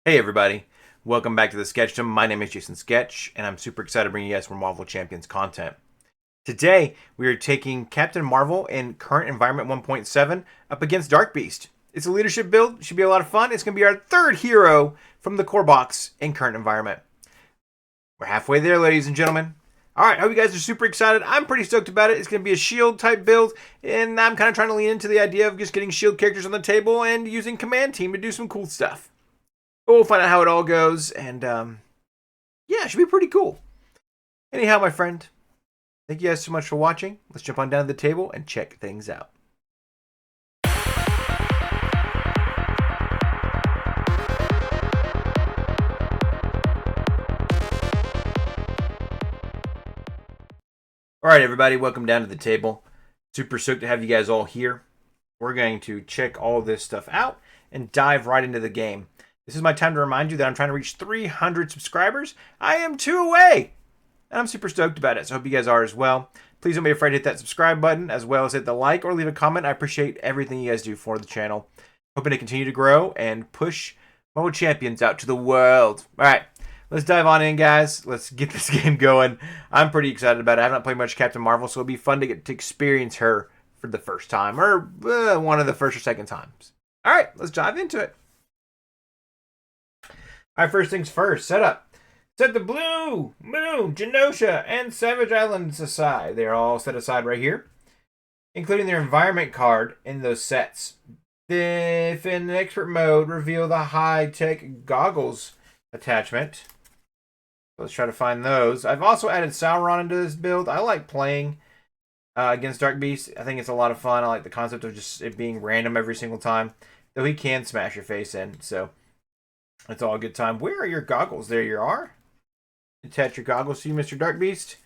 Hey everybody, welcome back to the Sketchdom. My name is Jason Sketch, and I'm super excited to bring you guys more Marvel Champions content. Today, we are taking Captain Marvel in current environment 1.7 up against Dark Beast. It's a leadership build, should be a lot of fun. It's going to be our third hero from the core box in current environment. We're halfway there, ladies and gentlemen. Alright, I hope you guys are super excited. I'm pretty stoked about it. It's going to be a shield type build, and I'm kind of trying to lean into the idea of just getting shield characters on the table and using command team to do some cool stuff. But we'll find out how it all goes, and yeah, it should be pretty cool. Anyhow, my friend, thank you guys so much for watching. Let's jump on down to the table and check things out. All right, everybody, welcome down to the table. Super stoked to have you guys all here. We're going to check all this stuff out and dive right into the game. This is my time to remind you that I'm trying to reach 300 subscribers. I am 2 away, and I'm super stoked about it, so I hope you guys are as well. Please don't be afraid to hit that subscribe button, as well as hit the like or leave a comment. I appreciate everything you guys do for the channel. Hoping to continue to grow and push Marvel Champions out to the world. All right, let's dive on in, guys. Let's get this game going. I'm pretty excited about it. I haven't played much Captain Marvel, so it'll be fun to get to experience her for the first time, or one of the first or second times. All right, let's dive into it. All right, first things first, setup. Set the Blue, Moon, Genosha, and Savage Islands aside. They're all set aside right here, including their environment card in those sets. If in expert mode, reveal the high-tech goggles attachment. Let's try to find those. I've also added Sauron into this build. I like playing against Dark Beast. I think it's a lot of fun. I like the concept of just it being random every single time, though he can smash your face in, so it's all a good time. Where are your goggles? There you are. Attach your goggles to you, Mr. Dark Beast.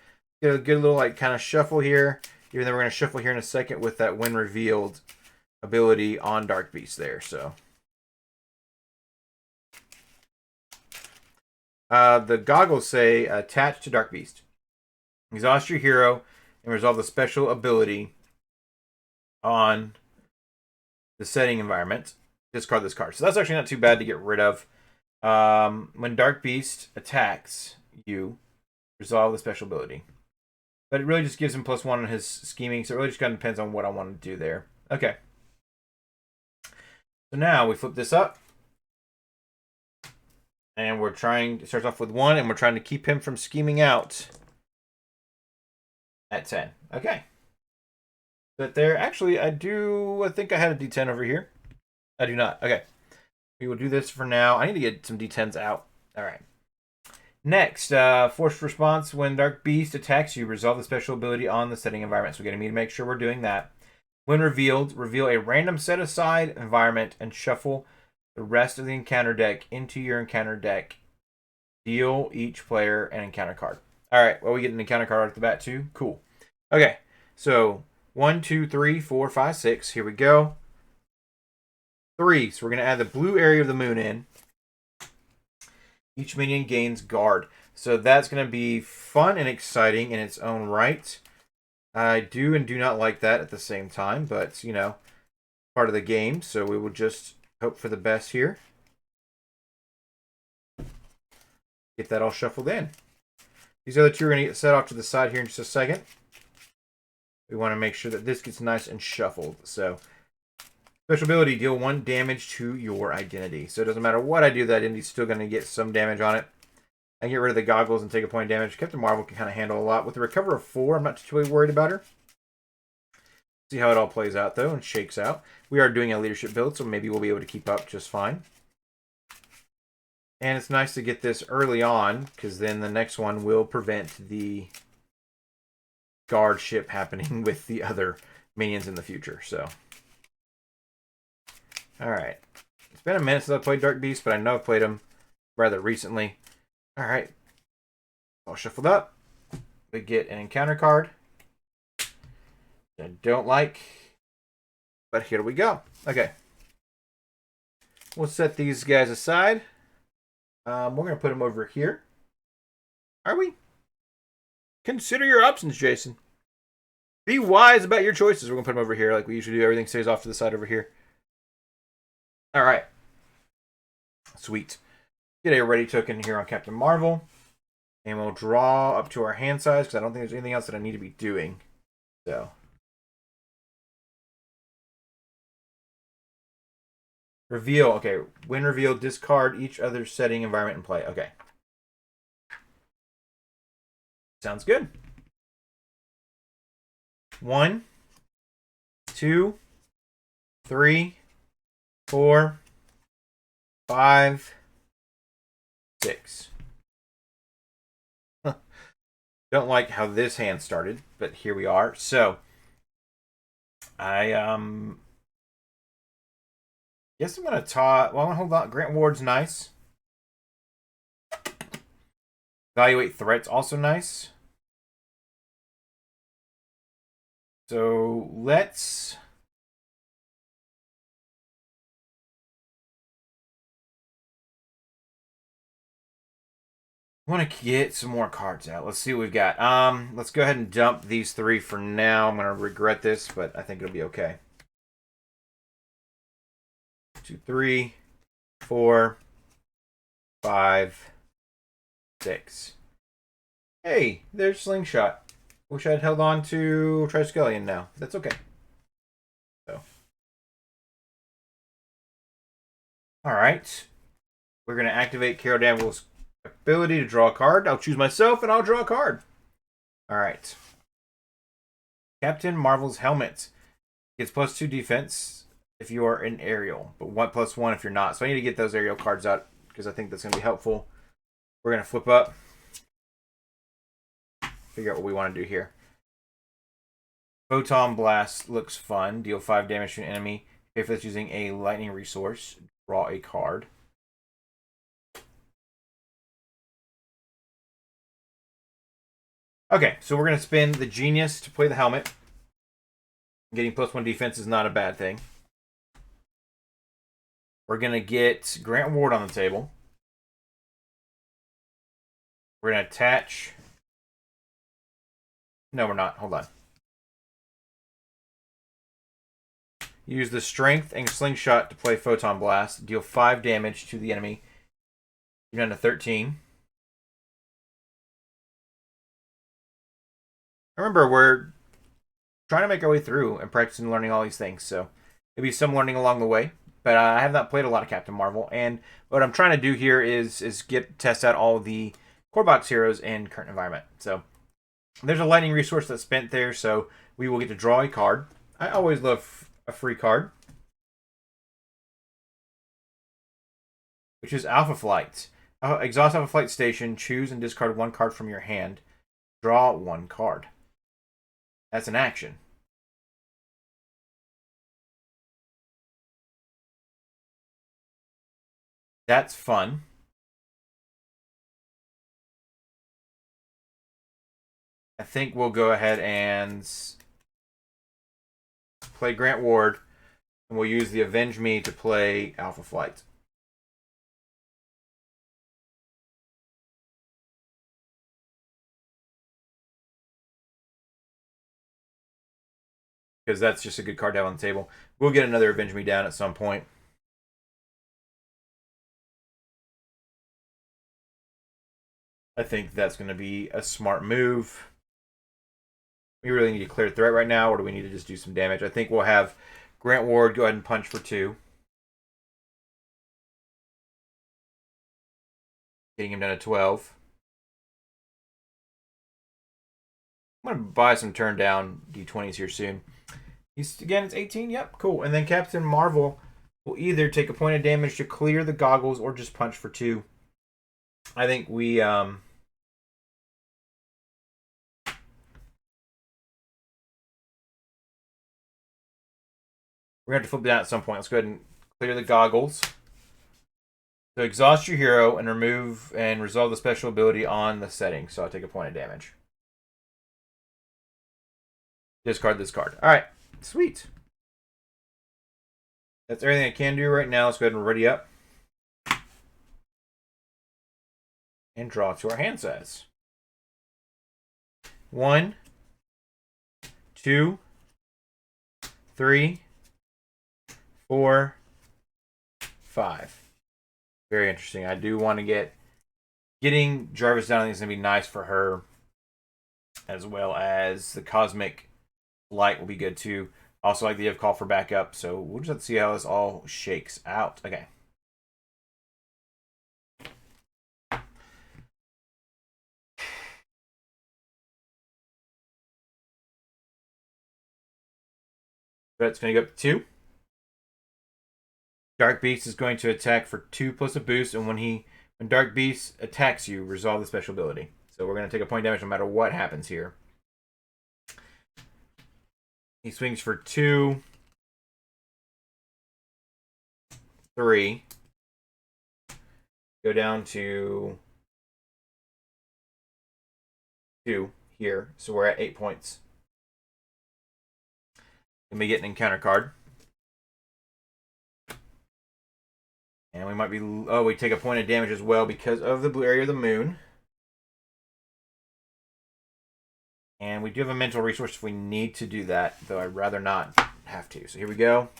Get a good little like kind of shuffle here. Even though we're going to shuffle here in a second with that when revealed ability on Dark Beast there. So the goggles say attach to Dark Beast. Exhaust your hero and resolve the special ability on the setting environment. Discard this card. So that's actually not too bad to get rid of. When Dark Beast attacks you, resolve the special ability. But it really just gives him +1 on his scheming, so it really just kind of depends on what I want to do there. Okay. So now we flip this up. And we're trying to start off with 1, and we're trying to keep him from scheming out at 10. Okay. But there, actually, I think I had a D10 over here. I do not. Okay. We will do this for now. I need to get some D10s out. All right. Next, forced response. When Dark Beast attacks you, resolve the special ability on the setting environment. So we're going to need to make sure we're doing that. When revealed, reveal a random set-aside environment and shuffle the rest of the encounter deck into your encounter deck. Deal each player an encounter card. All right. Well, we get an encounter card off the bat too. Cool. Okay. So 1, 2, 3, 4, 5, 6. Here we go. 3. So we're going to add the blue area of the moon in. Each minion gains guard. So that's going to be fun and exciting in its own right. I do and do not like that at the same time, but, you know, part of the game. So we will just hope for the best here. Get that all shuffled in. These other two are going to get set off to the side here in just a second. We want to make sure that this gets nice and shuffled. So special ability, deal 1 damage to your identity. So it doesn't matter what I do, that identity's still going to get some damage on it. I can get rid of the goggles and take a point of damage. Captain Marvel can kind of handle a lot. With the recover of 4, I'm not too really worried about her. See how it all plays out, though, and shakes out. We are doing a leadership build, so maybe we'll be able to keep up just fine. And it's nice to get this early on, because then the next one will prevent the guard ship happening with the other minions in the future, so... Alright. It's been a minute since I played Dark Beast, but I know I've played him rather recently. Alright. All shuffled up. We get an encounter card. I don't like. But here we go. Okay. We'll set these guys aside. We're going to put them over here. Are we? Consider your options, Jason. Be wise about your choices. We're going to put them over here like we usually do. Everything stays off to the side over here. All right. Sweet. Get a ready token here on Captain Marvel. And we'll draw up to our hand size because I don't think there's anything else that I need to be doing. So. Reveal. Okay. When revealed, discard each other setting, environment, and play. Okay. Sounds good. 1, 2, 3, 4, 5, 6. Don't like how this hand started, but here we are. So I guess I'm gonna toss. Well, hold on. Grant Ward's nice. Evaluate threats also nice. So let's. I want to get some more cards out. Let's see what we've got. Let's go ahead and dump these 3 for now. I'm gonna regret this, but I think it'll be okay. 2, 3, 4, 5, 6. Hey, there's Slingshot. Wish I'd held on to Triskelion now. That's okay. So. Alright. We're going to activate Carol Danville's ability to draw a card. I'll choose myself and I'll draw a card. Alright. Captain Marvel's helmet. Gets +2 defense if you are an aerial, but 1+1 if you're not. So I need to get those aerial cards out because I think that's going to be helpful. We're going to flip up. Figure out what we want to do here. Photon Blast looks fun. Deal 5 damage to an enemy. If it's using a lightning resource, draw a card. Okay, so we're going to spin the Genius to play the helmet. Getting +1 defense is not a bad thing. We're going to get Grant Ward on the table. We're going to attach... No, we're not. Hold on. Use the Strength and Slingshot to play Photon Blast. Deal 5 damage to the enemy. You're down to 13. Remember, we're trying to make our way through and practicing learning all these things, so maybe some learning along the way. But I have not played a lot of Captain Marvel, and what I'm trying to do here is test out all the core box heroes in current environment. So there's a lightning resource that's spent there, so we will get to draw a card. I always love a free card, which is Alpha Flight. Exhaust Alpha Flight Station, choose and discard 1 card from your hand. Draw 1 card. That's an action. That's fun. I think we'll go ahead and play Grant Ward, and we'll use the Avenge Me to play Alpha Flight. Because that's just a good card to have on the table. We'll get another Avenge Me down at some point. I think that's going to be a smart move. We really need to clear threat right now, or do we need to just do some damage? I think we'll have Grant Ward go ahead and punch for 2. Getting him down to 12. I'm going to buy some turn down D20s here soon. Again, it's 18. Yep, cool. And then Captain Marvel will either take a point of damage to clear the goggles or just punch for 2. I think we... We're going to have to flip it down at some point. Let's go ahead and clear the goggles. So exhaust your hero and remove and resolve the special ability on the setting. So I'll take a point of damage. Discard this card. All right. Sweet. That's everything I can do right now. Let's go ahead and ready up. And draw to our hand size. 1, 2, 3, 4, 5. Very interesting. I do want to getting Jarvis down. I think is gonna be nice for her, as well as the cosmic light will be good too. Also, like the of call for backup. So we'll just have to see how this all shakes out. Okay. But it's going to go up to 2. Dark Beast is going to attack for 2 plus a boost, and when Dark Beast attacks you, resolve the special ability. So we're going to take a point damage no matter what happens here. He swings for 2, 3. Go down to 2 here. So we're at 8 points. And we get an encounter card. And we might be... Oh, we take a point of damage as well because of the blue area of the moon. And we do have a mental resource if we need to do that, though I'd rather not have to. So here we go.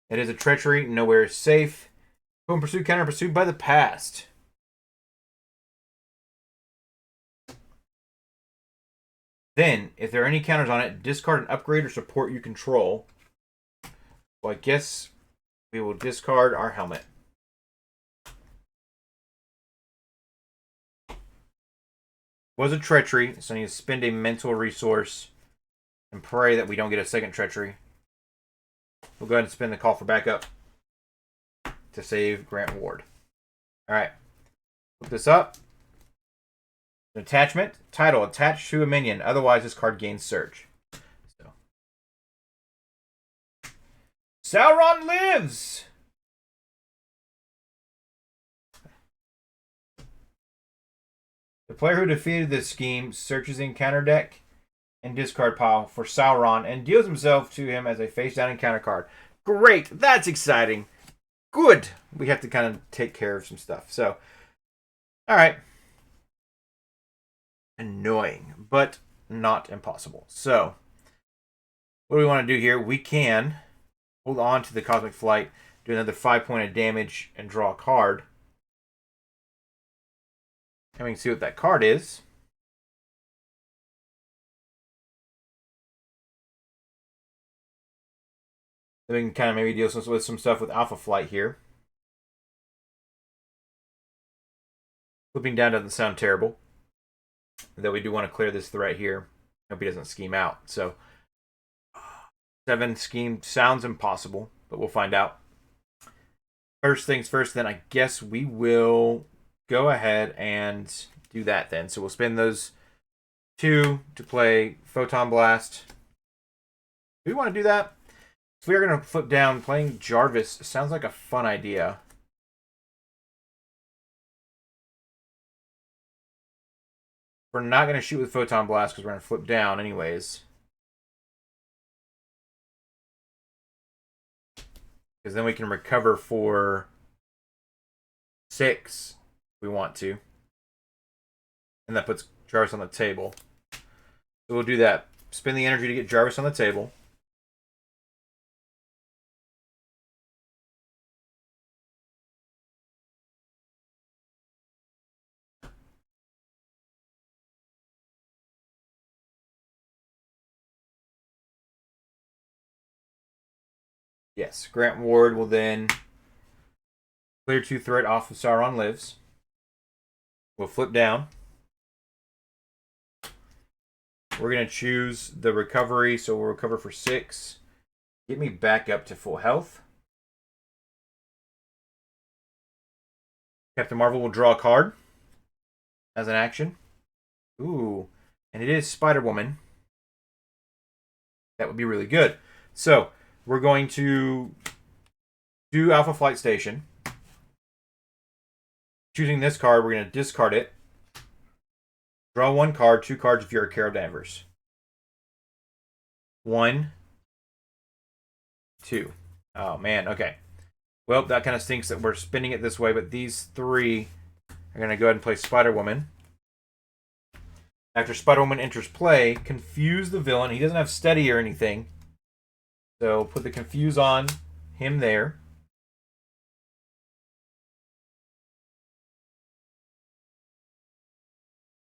It is a treachery. Nowhere is safe. Boom, pursued, counter, pursued by the past. Then, if there are any counters on it, discard an upgrade or support you control. Well, I guess we will discard our helmet. Was a treachery, so I need to spend a mental resource and pray that we don't get a second treachery. We'll go ahead and spend the call for backup to save Grant Ward. Alright. Look this up. An attachment. Title. Attached to a minion. Otherwise, this card gains surge. So. Sauron lives! The player who defeated this scheme searches the encounter deck and discard pile for Sauron and deals himself to him as a face-down encounter card. Great! That's exciting. Good! We have to kind of take care of some stuff. So, alright. Annoying, but not impossible. So, what do we want to do here? We can hold on to the Cosmic Flight, do another 5 point of damage, and draw a card. And we can see what that card is. Then we can kind of maybe deal with some stuff with Alpha Flight here. Flipping down doesn't sound terrible. Though we do want to clear this threat here. Hope he doesn't scheme out. So 7 scheme sounds impossible, but we'll find out. First things first, then I guess we will go ahead and do that then. So we'll spend those 2 to play Photon Blast. Do we want to do that? So we are going to flip down. Playing Jarvis sounds like a fun idea. We're not going to shoot with Photon Blast because we're going to flip down anyways. Because then we can recover for 6 if we want to. And that puts Jarvis on the table. So we'll do that. Spend the energy to get Jarvis on the table. Yes, Grant Ward will then clear 2 threat off of Sauron Lives. We'll flip down. We're going to choose the recovery, so we'll recover for 6. Get me back up to full health. Captain Marvel will draw a card as an action. Ooh, and it is Spider-Woman. That would be really good. So, we're going to do Alpha Flight Station. Choosing this card, we're going to discard it. Draw 1 card, 2 cards if you're a Carol Danvers. 1, 2. Oh, man, okay. Well, that kind of stinks that we're spinning it this way, but these 3 are going to go ahead and play Spider-Woman. After Spider-Woman enters play, confuse the villain. He doesn't have steady or anything. So put the confuse on him there.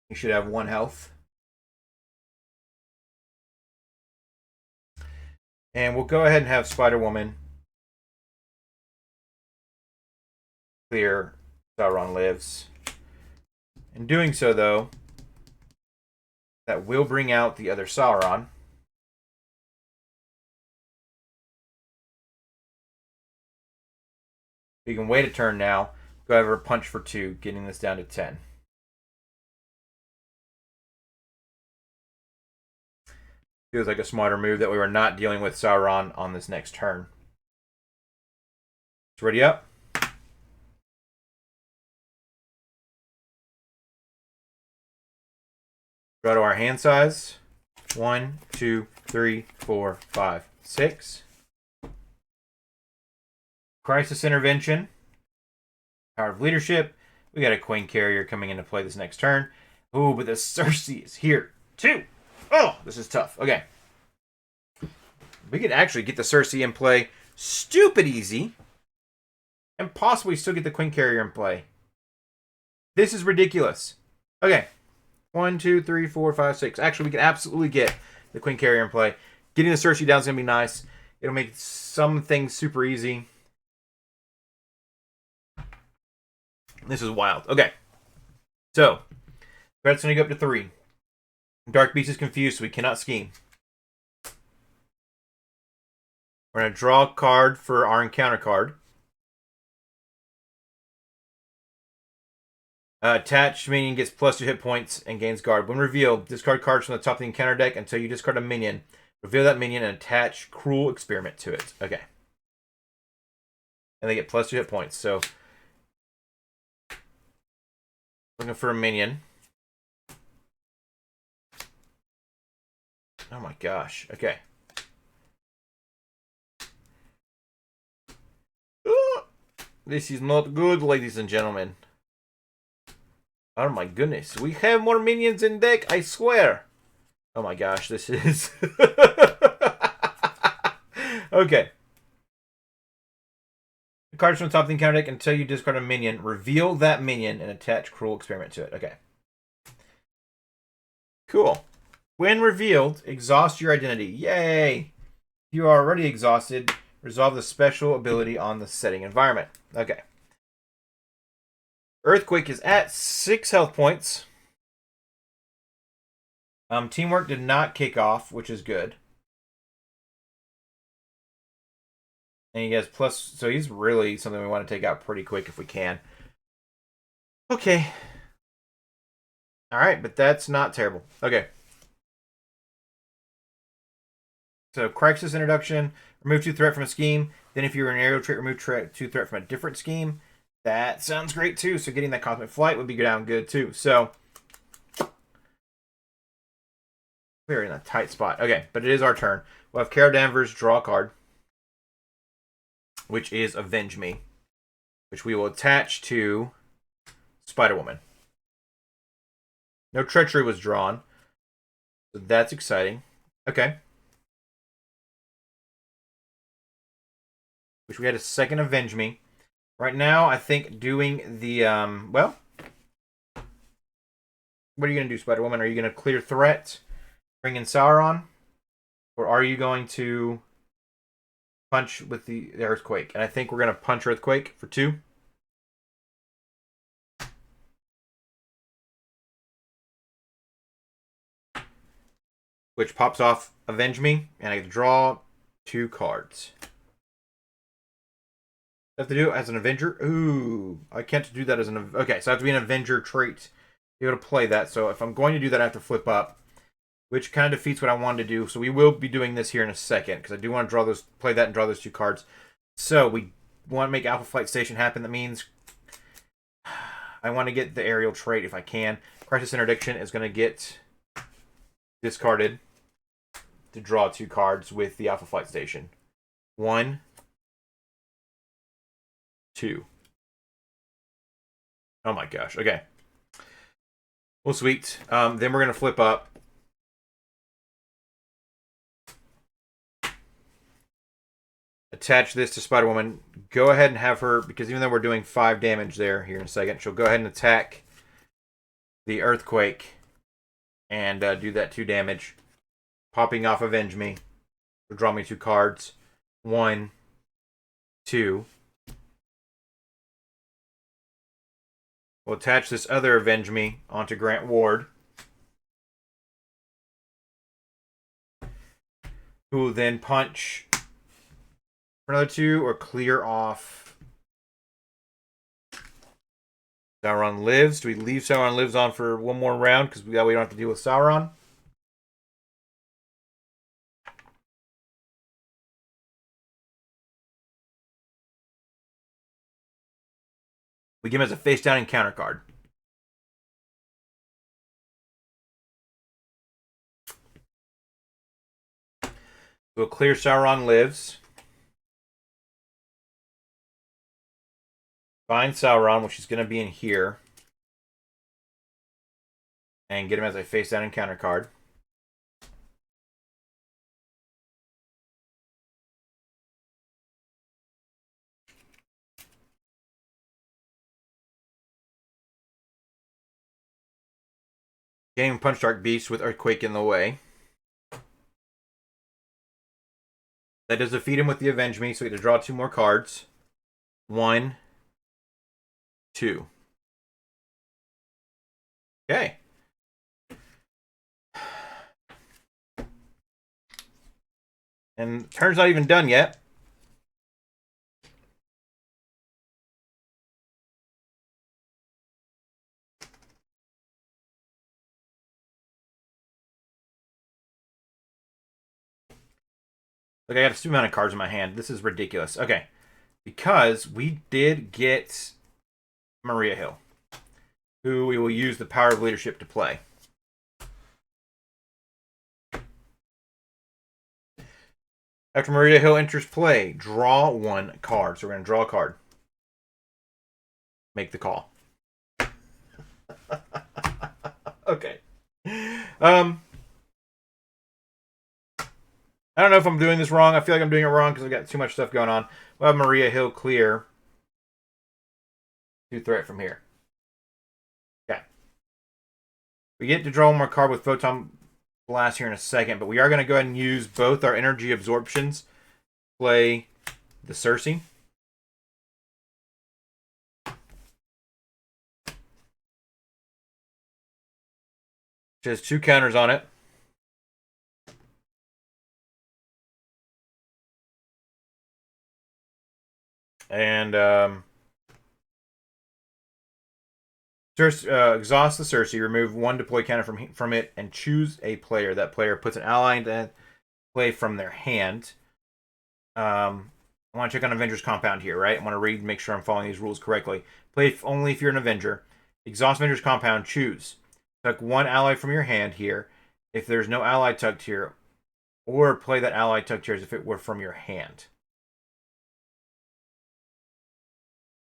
You should have 1 health. And we'll go ahead and have Spider-Woman clear Sauron lives. In doing so, though, that will bring out the other Sauron. You can wait a turn now. Go over a punch for 2, getting this down to 10. Feels like a smarter move that we were not dealing with Sauron on this next turn. It's ready up. Go to our hand size. 1, 2, 3, 4, 5, 6. Crisis intervention. Power of leadership. We got a Queen Carrier coming into play this next turn. Ooh, but the Cersei is here too. Oh, this is tough. Okay. We could actually get the Cersei in play stupid easy. And possibly still get the Queen Carrier in play. This is ridiculous. Okay. 1, 2, 3, 4, 5, 6. Actually, we can absolutely get the Queen Carrier in play. Getting the Cersei down is going to be nice. It'll make some things super easy. This is wild. Okay. So, threat's going to go up to 3. Dark Beast is confused, so we cannot scheme. We're going to draw a card for our encounter card. Attached minion gets +2 hit points and gains guard. When revealed, discard cards from the top of the encounter deck until you discard a minion. Reveal that minion and attach Cruel Experiment to it. Okay. And they get +2 hit points. So, looking for a minion. Oh my gosh. Okay. This is not good, ladies and gentlemen. Oh my goodness. We have more minions in deck, I swear. Oh my gosh, this is... Okay. The cards from the top of the encounter deck until you discard a minion. Reveal that minion and attach Cruel Experiment to it. Okay. Cool. When revealed, exhaust your identity. Yay! If you are already exhausted, resolve the special ability on the setting environment. Okay. Earthquake is at 6 health points. Teamwork did not kick off, which is good. And he has plus, so he's really something we want to take out pretty quick if we can. Okay. Alright, but that's not terrible. Okay. So, Crisis introduction, remove 2 threat from a scheme. Then if you're an aerial trait, remove 2 threat from a different scheme. That sounds great too. So getting that Cosmic Flight would be down good too. So we're in a tight spot. Okay, but it is our turn. We'll have Carol Danvers draw a card, which is Avenge Me, which we will attach to Spider-Woman. No treachery was drawn. So that's exciting. Okay. Wish we had a second Avenge Me. Right now, I think doing the, well, what are you going to do, Spider-Woman? Are you going to clear threat, bring in Sauron? Or are you going to punch with the Earthquake? And I think we're going to punch Earthquake for 2. Which pops off Avenge Me, and I get to draw 2 cards. I have to do it as an Avenger. Ooh, I can't do that as an... Okay, so I have to be an Avenger trait to be able to play that. So if I'm going to do that, I have to flip up, which kind of defeats what I wanted to do. So we will be doing this here in a second, because I do want to draw those, play that and draw those 2 cards. So we want to make Alpha Flight Station happen. That means I want to get the aerial trait if I can. Crisis Interdiction is going to get discarded to draw 2 cards with the Alpha Flight Station. 1, 2. Oh my gosh. Okay. Well, sweet. Then we're going to flip up. Attach this to Spider-Woman. Go ahead and have her, because even though we're doing 5 damage there here in a second, she'll go ahead and attack the Earthquake and do that 2 damage. Popping off Avenge me. Draw me 2 cards. 1, 2. We'll attach this other Avenge me onto Grant Ward, who will then punch for another 2 or clear off. Sauron lives. Do we leave Sauron lives on for one more round because we don't have to deal with Sauron? We give him as a face down encounter card. We'll clear Sauron lives. Find Sauron, which is going to be in here. And get him as a face down encounter card. Game Punch Dark Beast with Earthquake in the way. That does defeat him with the Avenge Me, so we get to draw 2 more cards. 1, 2. Okay. And turn's not even done yet. Look, I got a stupid amount of cards in my hand. This is ridiculous. Okay. Because we did get Maria Hill, who we will use the Power of Leadership to play. After Maria Hill enters play, draw 1 card. So we're going to draw a card. Make the call. Okay. I don't know if I'm doing this wrong. I feel like I'm doing it wrong because I've got too much stuff going on. We'll have Maria Hill clear 2 threat from here. Okay. We get to draw 1 more card with Photon Blast here in a second, but we are going to go ahead and use both our energy absorptions. Play the Cersei. Which has 2 counters on it. And exhaust the Cersei, remove 1 deploy counter from it, and choose a player. That player puts an ally into play from their hand. I want to check on Avengers Compound here, right? I want to read, make sure I'm following these rules correctly. Play only if you're an Avenger. Exhaust Avengers Compound, choose. Tuck 1 ally from your hand here. If there's no ally tucked here, or play that ally tucked here as if it were from your hand.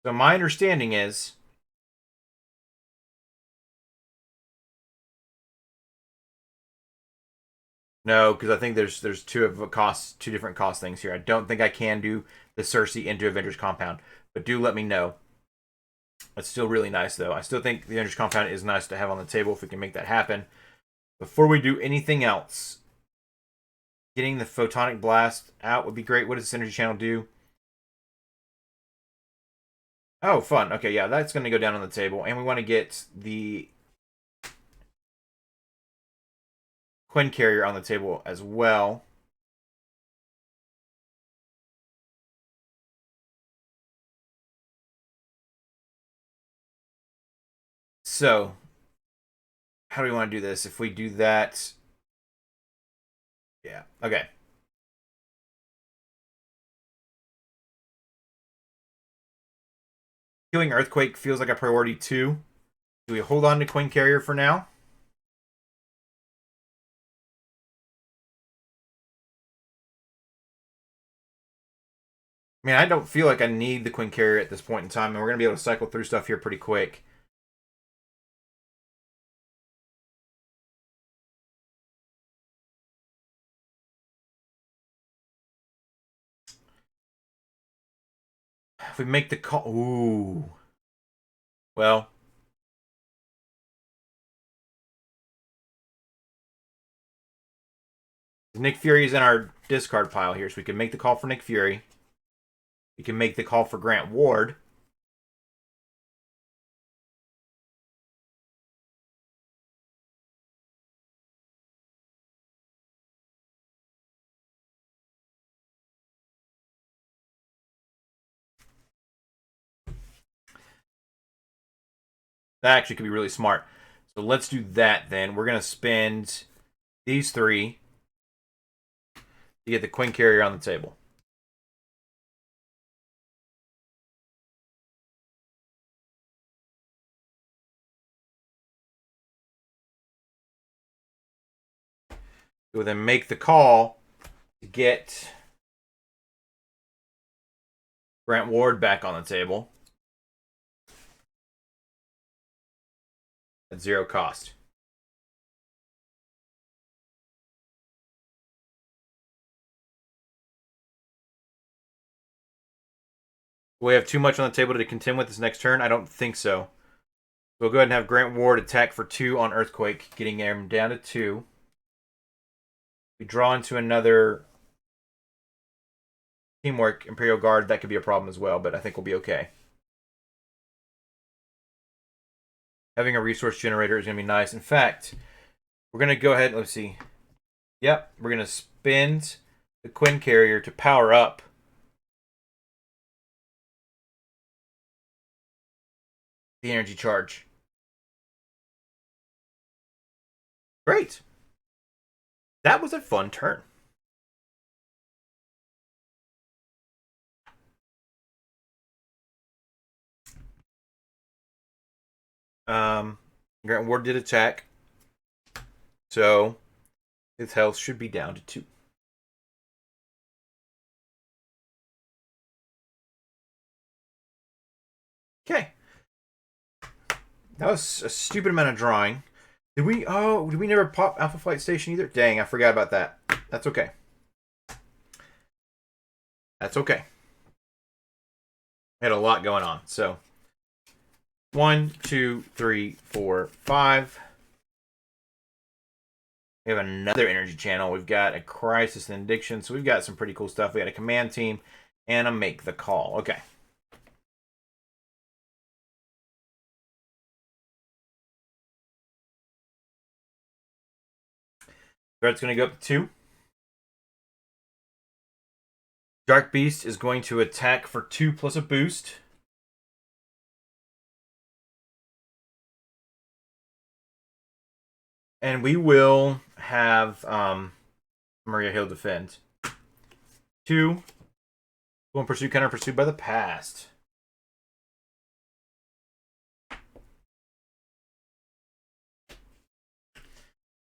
So my understanding is no, because I think there's 2 different cost things here. I don't think I can do the Cersei into Avengers Compound, but do let me know. It's still really nice though. I still think the Avengers Compound is nice to have on the table if we can make that happen. Before we do anything else, getting the Photonic Blast out would be great. What does this energy channel do? Oh, fun. Okay, yeah, that's going to go down on the table. And we want to get the Quinn Carrier on the table as well. So, how do we want to do this? If we do that... Yeah, okay. Killing Earthquake feels like a priority too. Do we hold on to Quinn Carrier for now? I mean, I don't feel like I need the Quinn Carrier at this point in time, and we're going to be able to cycle through stuff here pretty quick. If we make the call... Ooh. Well... Nick Fury is in our discard pile here, so we can make the call for Nick Fury. We can make the call for Grant Ward. That actually could be really smart. So let's do that then. We're going to spend these 3 to get the Quinn Carrier on the table. We'll then make the call to get Grant Ward back on the table at 0 cost. We have too much on the table to contend with this next turn? I don't think so. We'll go ahead and have Grant Ward attack for 2 on Earthquake, getting him down to 2. We draw into another Teamwork Imperial Guard. That could be a problem as well, but I think we'll be okay. Having a resource generator is going to be nice. In fact, we're going to go ahead. Let's see. Yep, we're going to spend the Quinn Carrier to power up the energy charge. Great. That was a fun turn. Grant Ward did attack. So his health should be down to 2. Okay. That was a stupid amount of drawing. Did we never pop Alpha Flight Station either? Dang, I forgot about that. That's okay. That's okay. I had a lot going on. So 1, 2, 3, 4, 5. We have another energy channel. We've got a crisis and addiction. So we've got some pretty cool stuff. We got a command team and a make the call. Okay. Threat's going to go up to 2. Dark Beast is going to attack for 2 plus a boost. And we will have Maria Hill defend. 2. Going pursue, counter pursued by the past.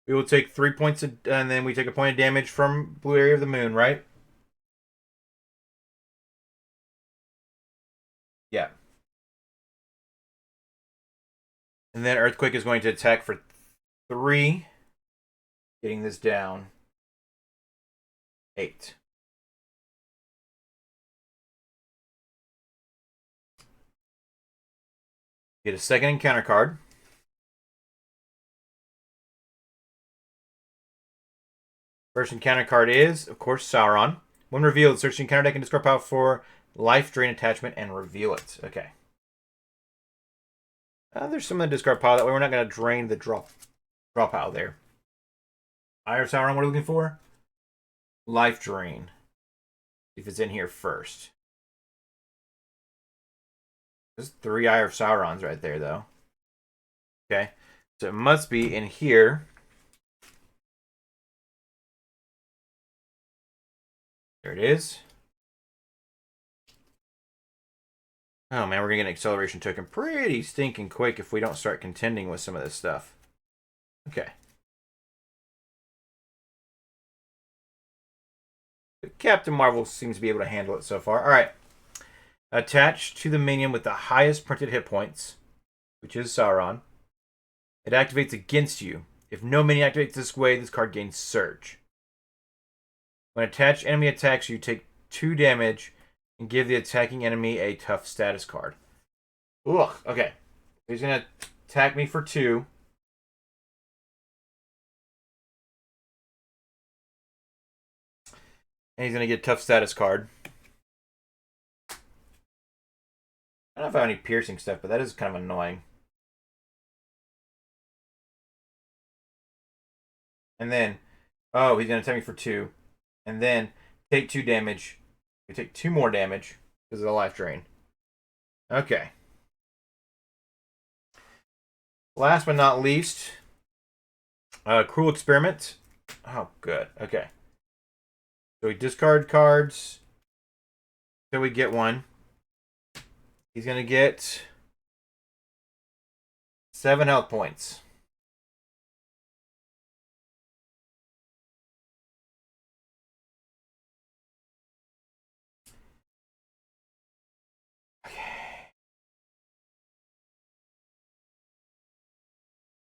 We will take 3 points, and then we take a point of damage from Blue Area of the Moon, right? Yeah. And then Earthquake is going to attack for 3. Getting this down. 8. Get a second encounter card. First encounter card is, of course, Sauron. When revealed, search the encounter deck and discard pile for life drain attachment and reveal it. Okay. There's some in the discard pile. That way we're not going to drain the draw pile there. Eye of Sauron, what are we looking for? Life drain. See if it's in here first. There's 3 Eye of Saurons right there, though. Okay. So it must be in here. There it is. Oh man, we're gonna get an acceleration token pretty stinking quick if we don't start contending with some of this stuff. Okay. Captain Marvel seems to be able to handle it so far. Alright. Attached to the minion with the highest printed hit points, which is Sauron. It activates against you. If no minion activates this way, this card gains Surge. When attached enemy attacks you, take 2 damage and give the attacking enemy a tough status card. Ugh, okay. He's going to attack me for 2. And he's going to get a tough status card. I don't know if I have any piercing stuff, but that is kind of annoying. And then, oh, he's going to attack me for 2. And then take 2 damage. We take 2 more damage because of the life drain. Okay. Last but not least, Cruel Experiment. Oh, good. Okay. So we discard cards until we get one. He's going to get 7 health points.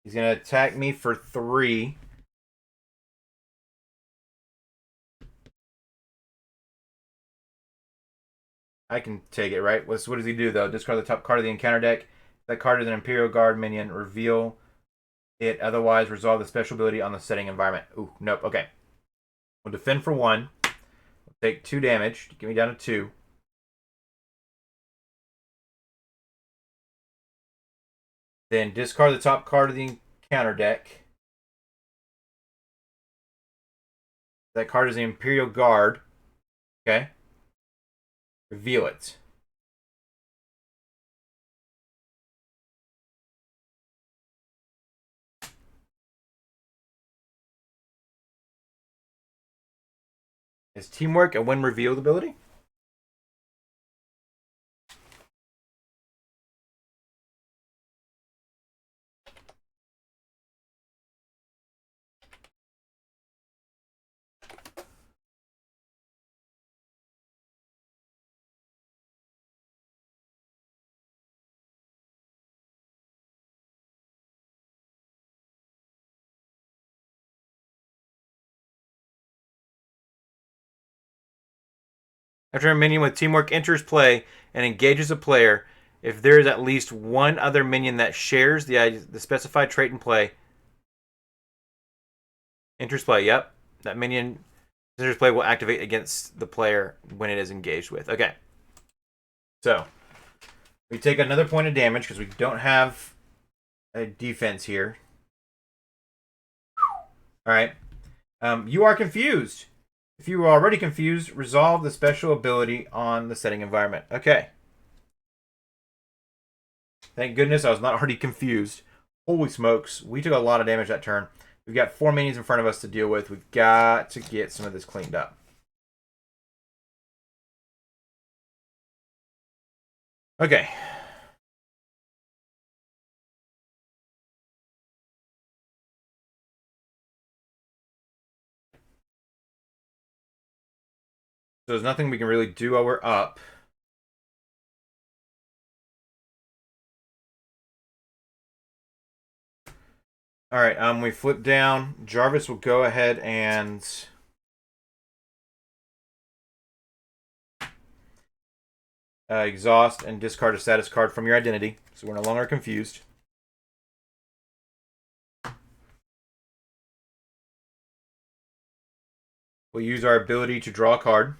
He's going to attack me for 3. I can take it, right? What does he do, though? Discard the top card of the encounter deck. That card is an Imperial Guard minion. Reveal it. Otherwise, resolve the special ability on the setting environment. Ooh, nope. Okay. We'll defend for 1. We'll take 2 damage to get me down to 2. Then discard the top card of the encounter deck. That card is the Imperial Guard. Okay. Reveal it. Is Teamwork a when revealed ability? After a minion with Teamwork enters play and engages a player, if there is at least one other minion that shares the specified trait in play, enters play. Yep, that minion enters play will activate against the player when it is engaged with. Okay, so we take another point of damage because we don't have a defense here. All right, you are confused. If you were already confused, resolve the special ability on the setting environment. Okay. Thank goodness I was not already confused. Holy smokes. We took a lot of damage that turn. We've got 4 minions in front of us to deal with. We've got to get some of this cleaned up. Okay. So there's nothing we can really do while we're up. Alright, we flip down. Jarvis will go ahead and exhaust and discard a status card from your identity. So we're no longer confused. We'll use our ability to draw a card.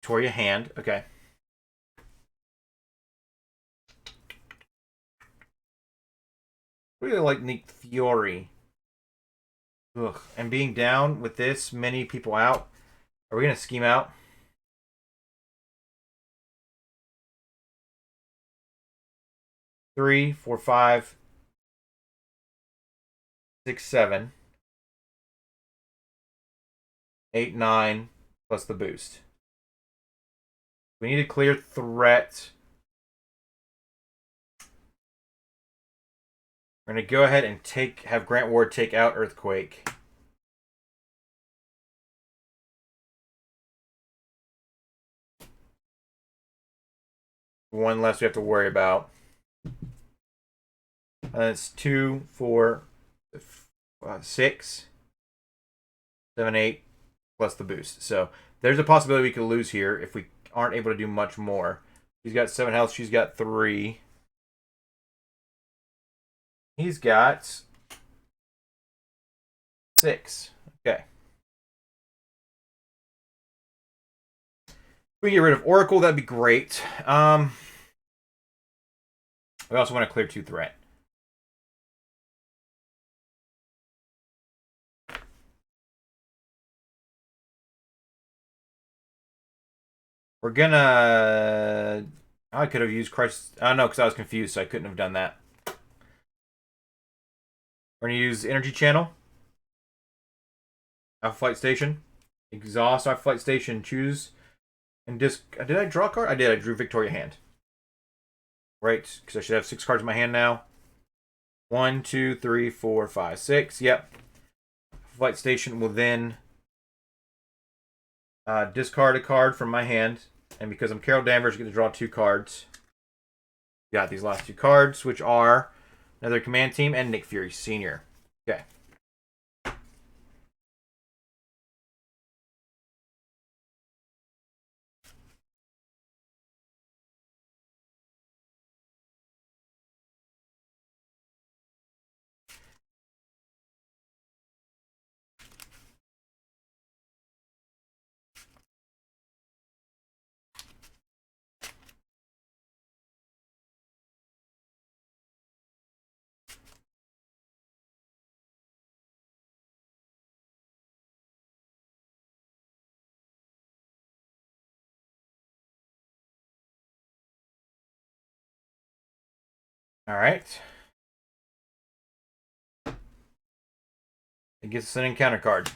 Victoria hand. Okay. Really like Nick Fiore. Ugh. And being down with this many people out, are we going to scheme out? Three, 4, 5, 6, 7, 8, 9, plus the boost. We need a clear threat. We're going to go ahead and have Grant Ward take out Earthquake. One less we have to worry about. And it's 2, 4, 6, 7, 8, plus the boost. So there's a possibility we could lose here if we aren't able to do much more. He's got 7 health. She's got 3. He's got 6. Okay. We can get rid of Oracle, that'd be great. We also want to clear 2 threat. We're gonna... I could have used Crisis... Oh, no, because I was confused, so I couldn't have done that. We're gonna use Energy Channel. Alpha Flight Station. Exhaust Alpha Flight Station. Choose and disc... Did I draw a card? I did. I drew Victoria hand. Right, because I should have 6 cards in my hand now. 1, 2, 3, 4, 5, 6. Yep. Flight Station will then discard a card from my hand. And because I'm Carol Danvers, I get to draw 2 cards. Got these last 2 cards, which are another Command Team and Nick Fury Sr. Okay. All right. It gets us an encounter card.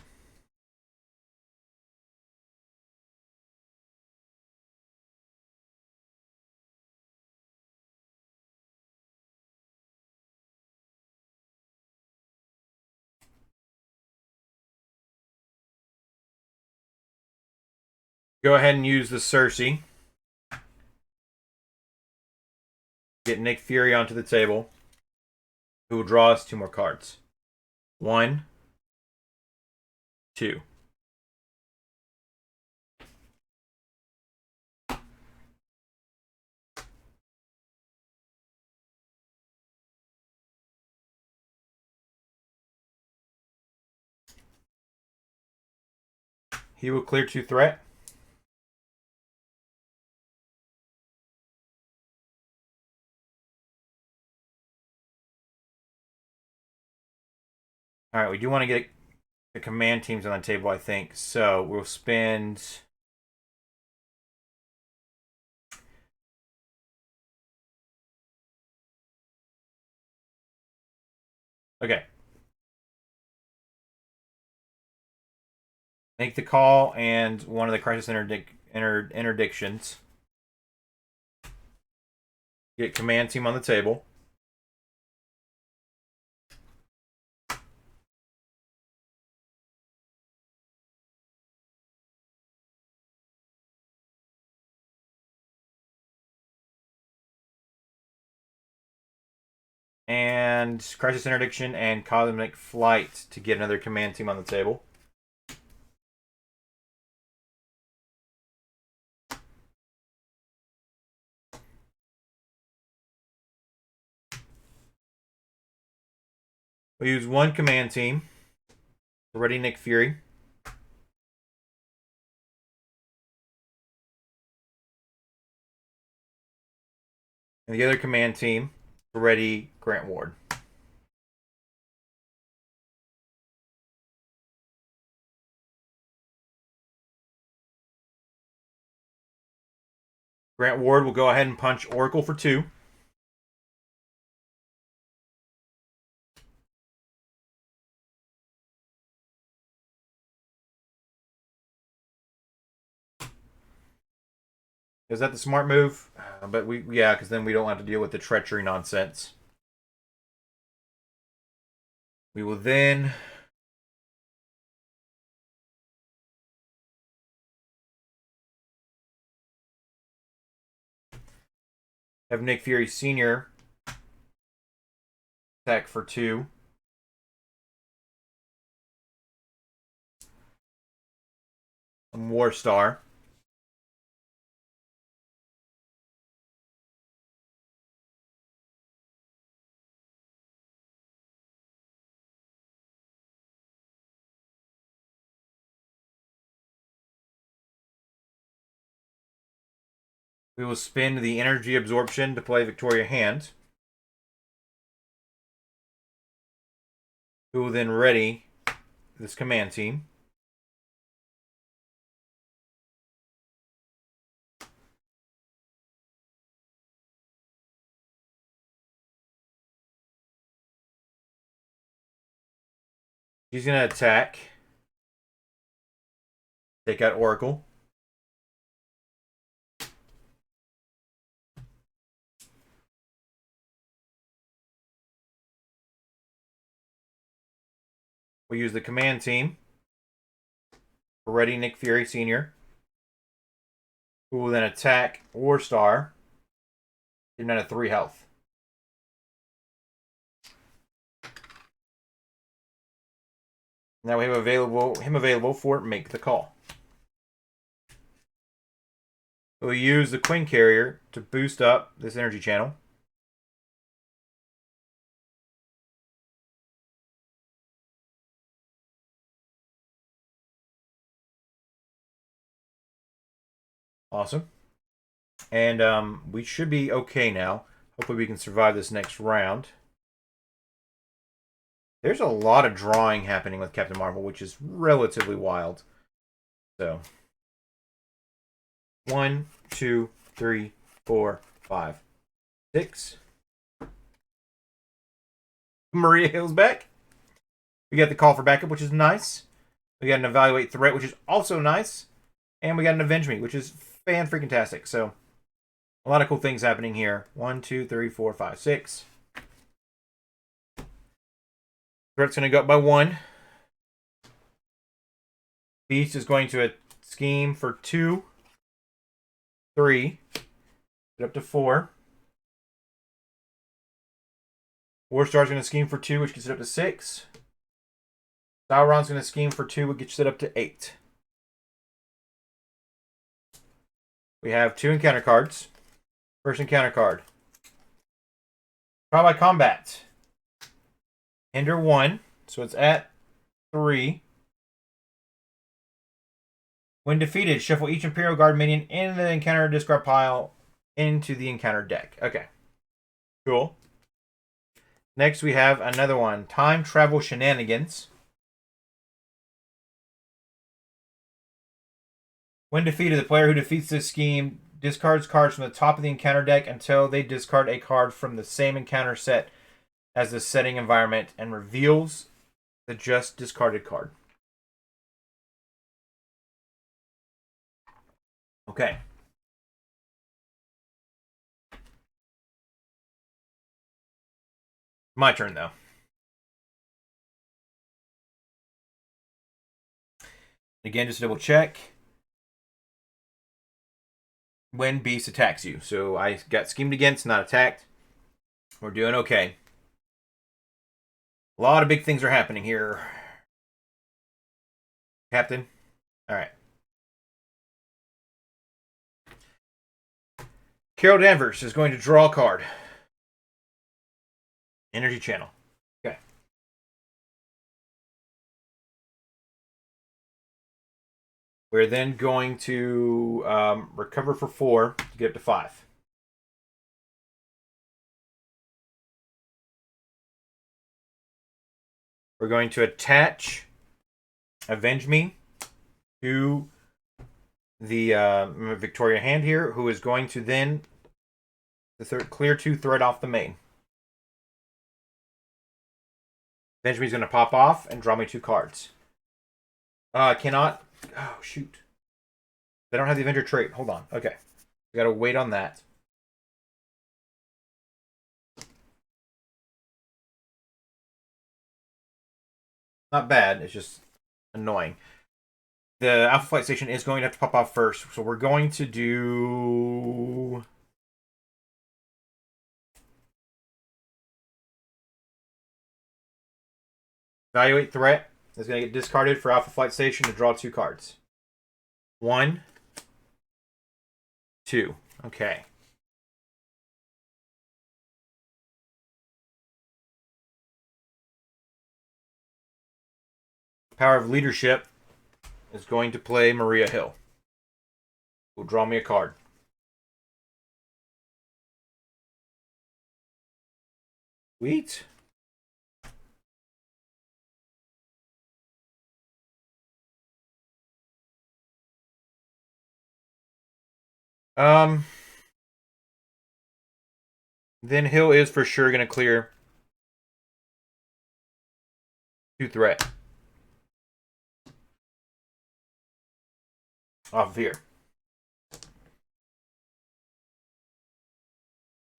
Go ahead and use the Cersei. Get Nick Fury onto the table. Who will draw us 2 more cards. 1, 2. He will clear 2 threat. All right, we do want to get the command teams on the table, I think. So we'll spend... Okay. Make the call and one of the crisis interdictions. Get command team on the table. And crisis interdiction and cosmic flight to get another command team on the table. We'll use 1 command team. Ready, Nick Fury. And the other command team, ready, Grant Ward. Grant Ward will go ahead and punch Oracle for 2. Is that the smart move? But yeah, because then we don't have to deal with the treachery nonsense. We will then have Nick Fury Sr. attack for 2. And War Star. We will spend the energy absorption to play Victoria Hand. We will then ready this command team. She's going to attack. Take out Oracle. We use the command team for ready Nick Fury Sr., who will then attack Warstar. Give him down to 3 health. Now we have him available for Make the Call. We'll use the Queen Carrier to boost up this energy channel. Awesome. And we should be okay now. Hopefully we can survive this next round. There's a lot of drawing happening with Captain Marvel, which is relatively wild. So, 1, 2, 3, 4, 5, 6. Maria Hill's back. We got the call for backup, which is nice. We got an evaluate threat, which is also nice. And we got an avenge me, which is fan-freaking-tastic. So, a lot of cool things happening here. 1, 2, 3, 4, 5, 6. Threat's going to go up by 1. Beast is going to scheme for 2, 3, get up to 4. Warstar's going to scheme for 2, which gets it up to 6. Sauron's going to scheme for 2, which gets it up to 8. We have 2 encounter cards. First encounter card. Trial by combat. Hinder 1, so it's at 3. When defeated, shuffle each Imperial Guard minion in the encounter discard pile into the encounter deck. Okay. Cool. Next, we have another one. Time Travel Shenanigans. When defeated, the player who defeats this scheme discards cards from the top of the encounter deck until they discard a card from the same encounter set as the setting environment and reveals the just discarded card. Okay. My turn, though. Again, just double check. When Beast attacks you. So I got schemed against, not attacked. We're doing okay. A lot of big things are happening here. Captain. Alright. Carol Danvers is going to draw a card. Energy channel. Okay. We're then going to recover for 4 to get up to 5. We're going to attach Avenge Me to the Victoria hand here, who is going to then clear 2 threat off the main. Avenge Me is going to pop off and draw me 2 cards. I cannot. Oh, shoot. I don't have the Avenger trait. Hold on. Okay. We gotta wait on that. Not bad. It's just annoying. The Alpha Flight Station is going to have to pop off first. So we're going to do... Evaluate threat is going to get discarded for Alpha Flight Station to draw 2 cards. 1, 2. Okay. Power of Leadership is going to play Maria Hill. Will draw me a card. Sweet. Then Hill is for sure going to clear 2 threat off of here.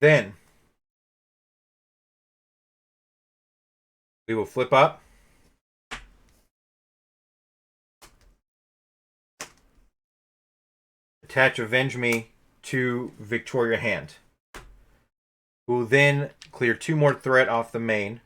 Then we will flip up. Attach Avenge Me to Victoria hand. We'll then clear 2 more threat off the main.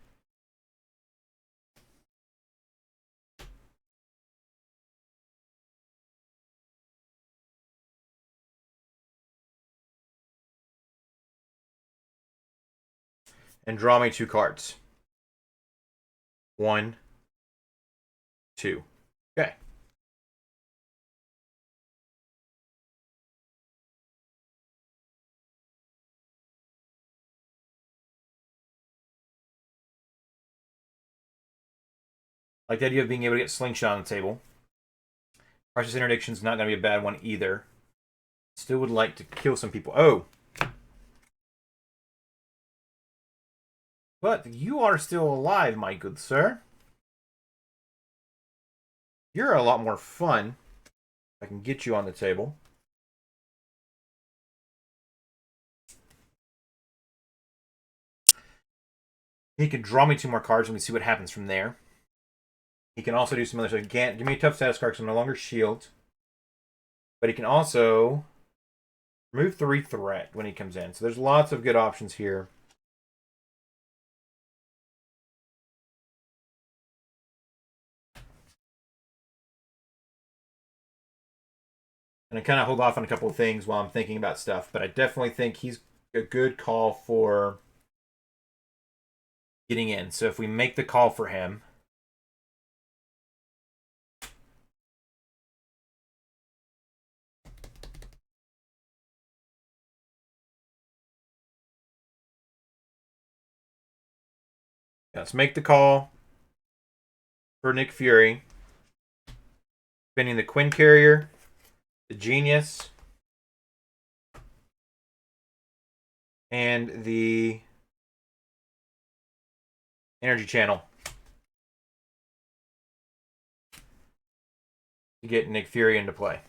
And draw me 2 cards. 1, 2. Okay. Like the idea of being able to get Slingshot on the table. Precious Interdiction's not going to be a bad one either. Still would like to kill some people. Oh! But you are still alive, my good sir. You're a lot more fun. I can get you on the table. He can draw me 2 more cards and we see what happens from there. He can also do some other stuff. He can't give me a tough status card because I'm no longer shield. But he can also remove 3 threat when he comes in. So there's lots of good options here. And I kind of hold off on a couple of things while I'm thinking about stuff. But I definitely think he's a good call for getting in. So if we make the call for him. Let's make the call for Nick Fury. Spinning the Quinn Carrier, the Genius, and the Energy Channel to get Nick Fury into play.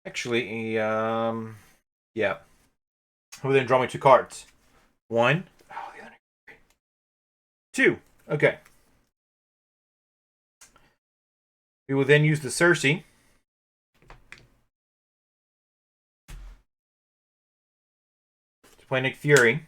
Actually, yeah. Who then draw me 2 cards? 1. Oh, the other 2. Okay. We will then use the Cersei to play Nick Fury.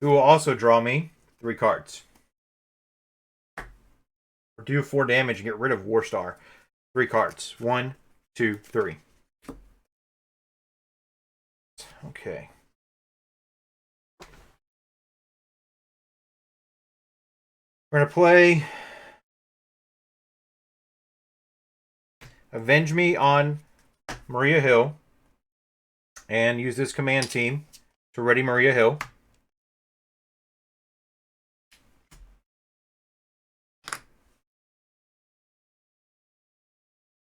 Who will also draw me 3 cards. Or do 4 damage and get rid of Warstar. 3 cards. 1, 2, 3. Okay. We're going to play Avenge Me on Maria Hill and use this command team to ready Maria Hill.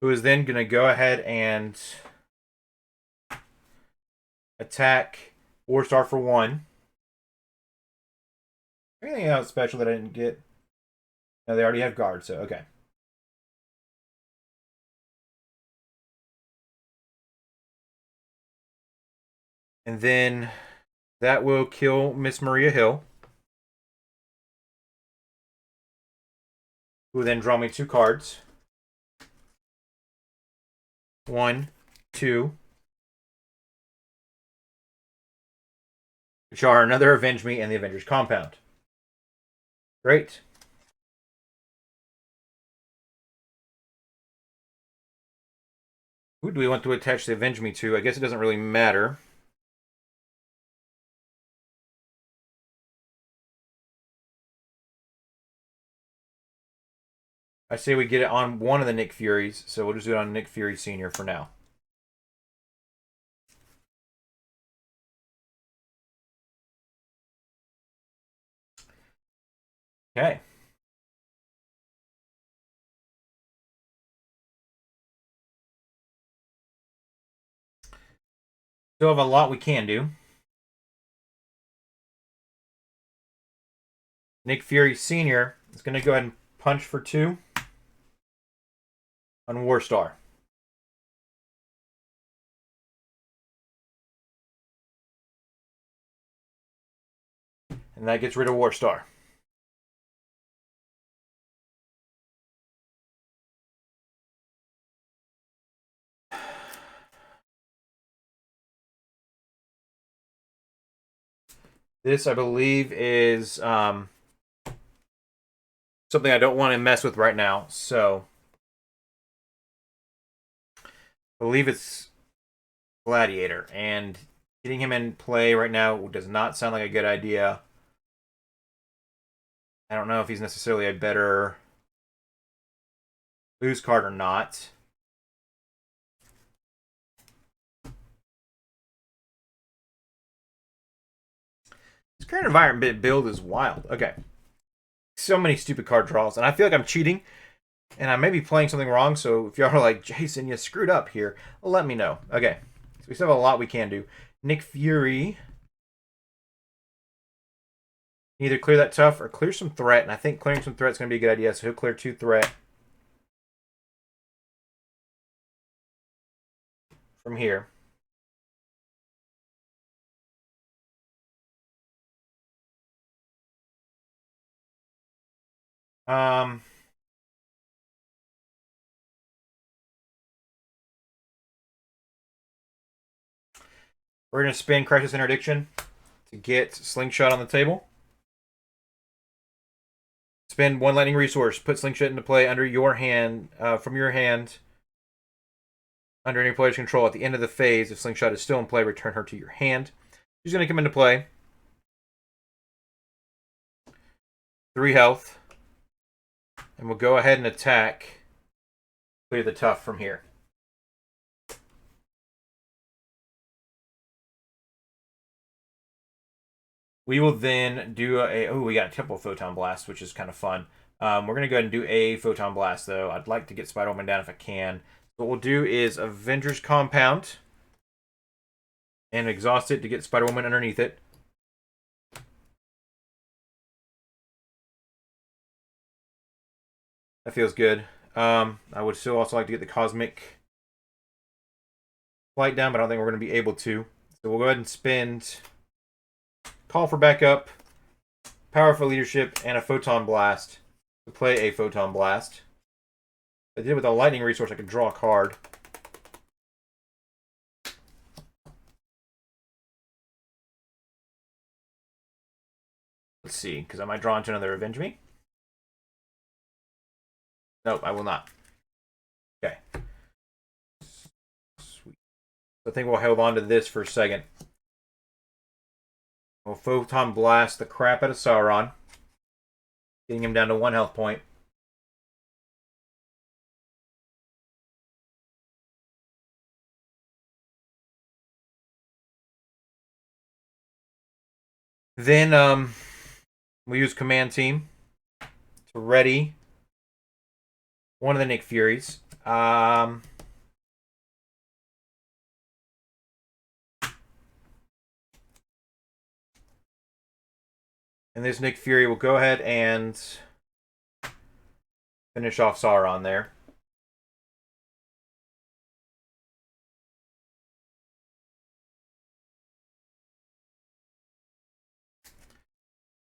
Who is then going to go ahead and attack Warstar for 1. Anything else special that I didn't get? No, they already have guard, so okay. And then that will kill Miss Maria Hill. Who will then draw me 2 cards. 1, 2. Which are another Avenge Me and the Avengers Compound. Great. Who do we want to attach the Avenge Me to? I guess it doesn't really matter. I say we get it on one of the Nick Furies, so we'll just do it on Nick Fury Sr. for now. Okay. Still have a lot we can do. Nick Fury Sr. is going to go ahead and punch for 2 on Warstar. And that gets rid of Warstar. This, I believe, is something I don't want to mess with right now. So, I believe it's Gladiator. And getting him in play right now does not sound like a good idea. I don't know if he's necessarily a better lose card or not. This current environment build is wild. Okay. So many stupid card draws, and I feel like I'm cheating, and I may be playing something wrong, so if y'all are like, Jason, you screwed up here, let me know. Okay. So we still have a lot we can do. Nick Fury. Either clear that tough or clear some threat, and I think clearing some threat is going to be a good idea, so he'll clear 2 threat from here. We're going to spin Crisis Interdiction to get Slingshot on the table. Spend 1 lightning resource. Put Slingshot into play under your hand, from your hand, under any player's control. At the end of the phase, if Slingshot is still in play, return her to your hand. She's going to come into play. 3 health. And we'll go ahead and attack. Clear the tough from here. We will then do we got a Temple Photon Blast, which is kind of fun. We're going to go ahead and do a Photon Blast, though. I'd like to get Spider-Woman down if I can. So what we'll do is Avengers Compound and exhaust it to get Spider-Woman underneath it. That feels good. I would still also like to get the Cosmic Flight down, but I don't think we're going to be able to. So we'll go ahead and spend... Call for backup, Power for Leadership, and a Photon Blast to play a Photon Blast. If I did it with a lightning resource, I could draw a card. Let's see, because I might draw into another Avenge Me. Nope, I will not. Okay. Sweet. I think we'll hold on to this for a second. We'll Photon Blast the crap out of Sauron, getting him down to 1 health point. Then we use Command Team to ready one of the Nick Furies. And this Nick Fury will go ahead and finish off Sauron there.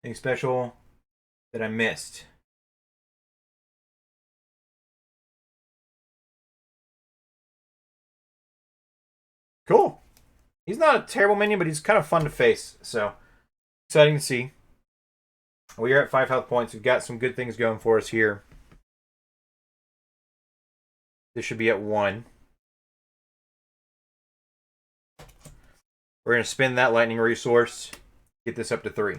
Anything special that I missed? Cool. He's not a terrible minion, but he's kind of fun to face. So, exciting to see. We are at 5 health points. We've got some good things going for us here. This should be at 1. We're going to spend that lightning resource, get this up to 3.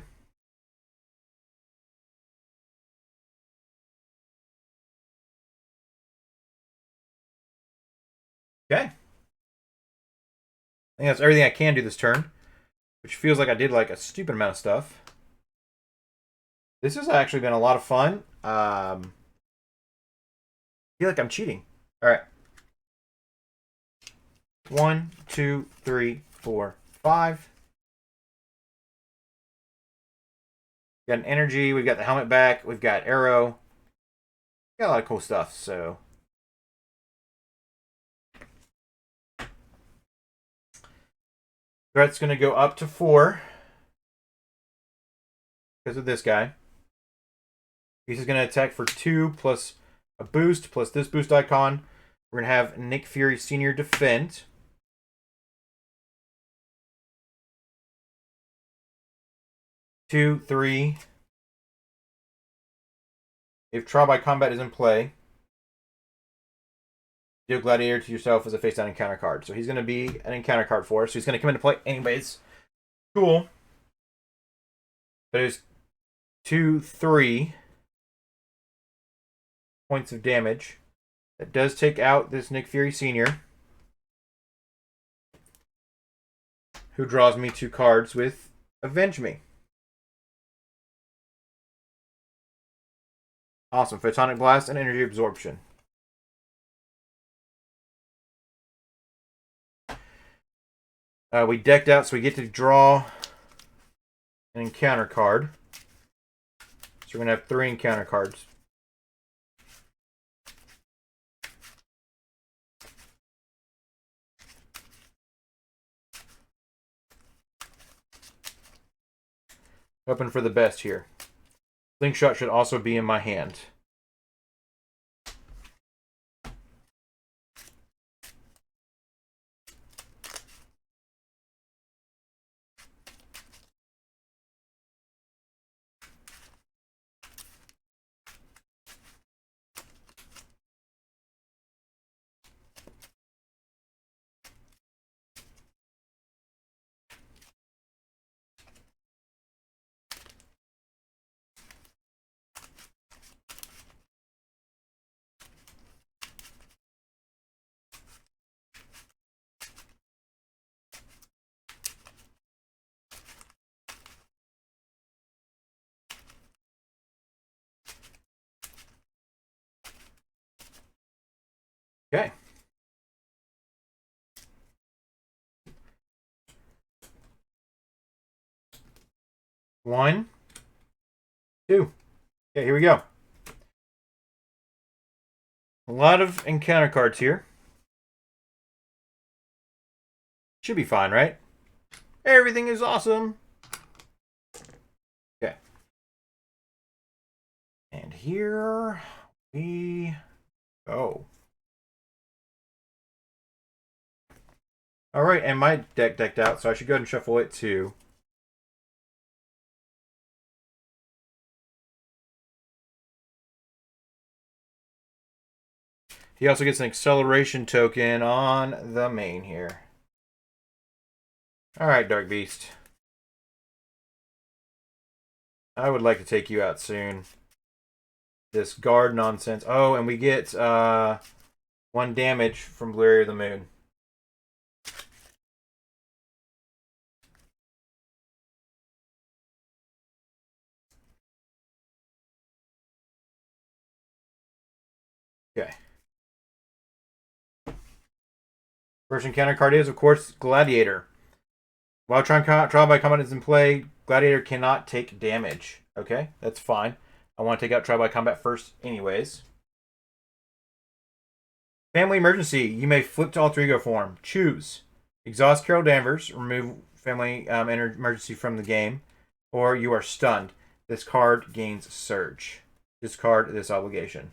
Okay. I think that's everything I can do this turn, which feels like I did like a stupid amount of stuff. This has actually been a lot of fun. I feel like I'm cheating. All right. 1, 2, 3, 4, 5. We've got an energy. We've got the helmet back. We've got arrow. Got a lot of cool stuff. So threat's going to go up to 4 because of this guy. He's going to attack for 2 plus a boost plus this boost icon. We're going to have Nick Fury Sr. defend. Two, 3. If trial by combat is in play, deal Gladiator to yourself as a face down encounter card. So he's going to be an encounter card for us. So he's going to come into play anyways. Cool. There's 2, 3 points of damage. That does take out this Nick Fury Sr., who draws me 2 cards with Avenge Me. Awesome. Photonic Blast and Energy Absorption. We decked out, so we get to draw an encounter card. So we're going to have 3 encounter cards. Hoping for the best here. Slingshot should also be in my hand. Okay. One, 2. Okay, here we go. A lot of encounter cards here. Should be fine, right? Everything is awesome. Okay. And here we go. All right, and my deck decked out, so I should go ahead and shuffle it too. He also gets an acceleration token on the main here. All right, Dark Beast. I would like to take you out soon. This guard nonsense. Oh, and we get 1 damage from Blue Area of the Moon. Okay. First encounter card is, of course, Gladiator. While trial by combat is in play, Gladiator cannot take damage. Okay, that's fine. I want to take out trial by combat first anyways. Family emergency. You may flip to alter ego form. Choose. Exhaust Carol Danvers. Remove family emergency from the game. Or you are stunned. This card gains surge. Discard this obligation.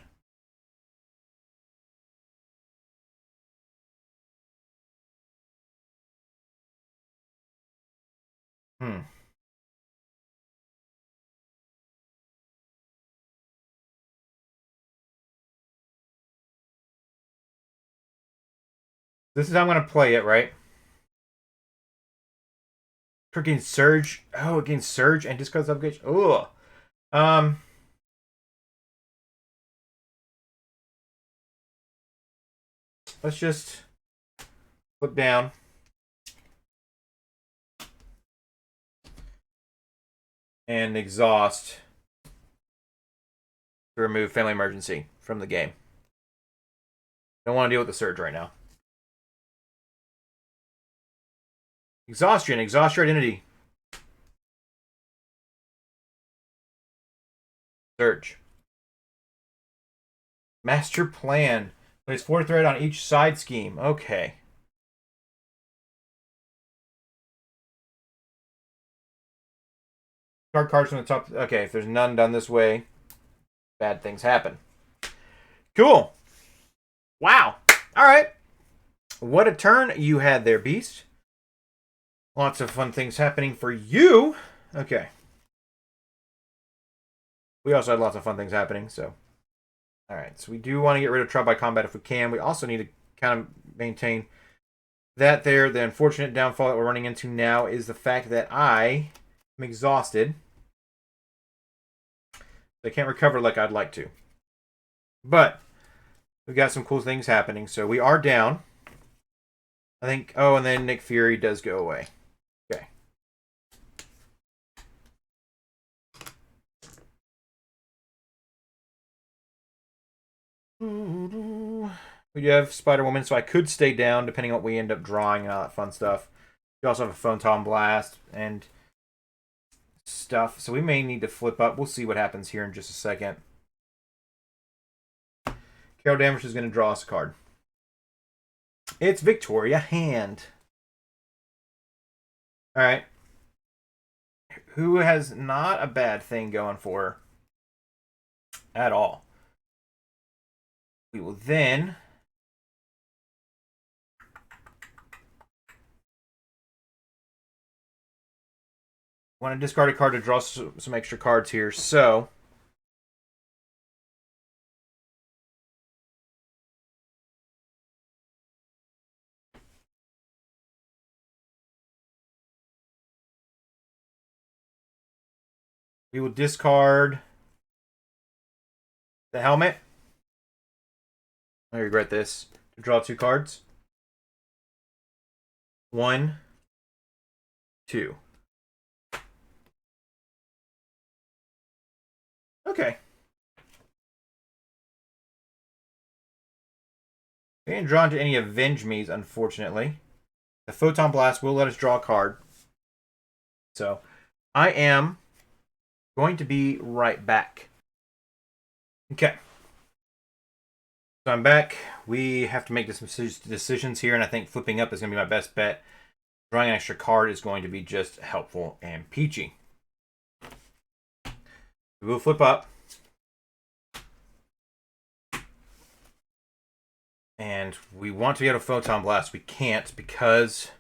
This is how I'm going to play it, right? Freaking Surge. Oh, against Surge and discard subgauge. Oh. Um. Let's just flip down. And exhaust to remove Family Emergency from the game. Don't want to deal with the Surge right now. Exhaustion. Exhaust your identity. Surge. Master Plan. Place 4 threat on each side scheme. Okay. Card cards from the top. Okay, if there's none done this way, bad things happen. Cool. Wow. All right. What a turn you had there, Beast. Lots of fun things happening for you. Okay. We also had lots of fun things happening, so. All right, so we do want to get rid of trial by combat if we can. We also need to kind of maintain that there. The unfortunate downfall that we're running into now is the fact that I am exhausted. I can't recover like I'd like to. But we've got some cool things happening, so we are down. I think, oh, and then Nick Fury does go away. Okay. We do have Spider-Woman, so I could stay down depending on what we end up drawing and all that fun stuff. We also have a Photon Blast and stuff, so we may need to flip up. We'll see what happens here in just a second. Carol Danvers is going to draw us a card. It's Victoria Hand. All right. Who has not a bad thing going for her at all. We will then want to discard a card to draw some extra cards here. So we will discard the helmet. I regret this. To draw 2 cards. 1, 2. Okay. We didn't draw into any Avenge Me's, unfortunately. The Photon Blast will let us draw a card. So, I am going to be right back. Okay. So I'm back. We have to make some decisions here, and I think flipping up is going to be my best bet. Drawing an extra card is going to be just helpful and peachy. We will flip up. And we want to get a Photon Blast. We can't because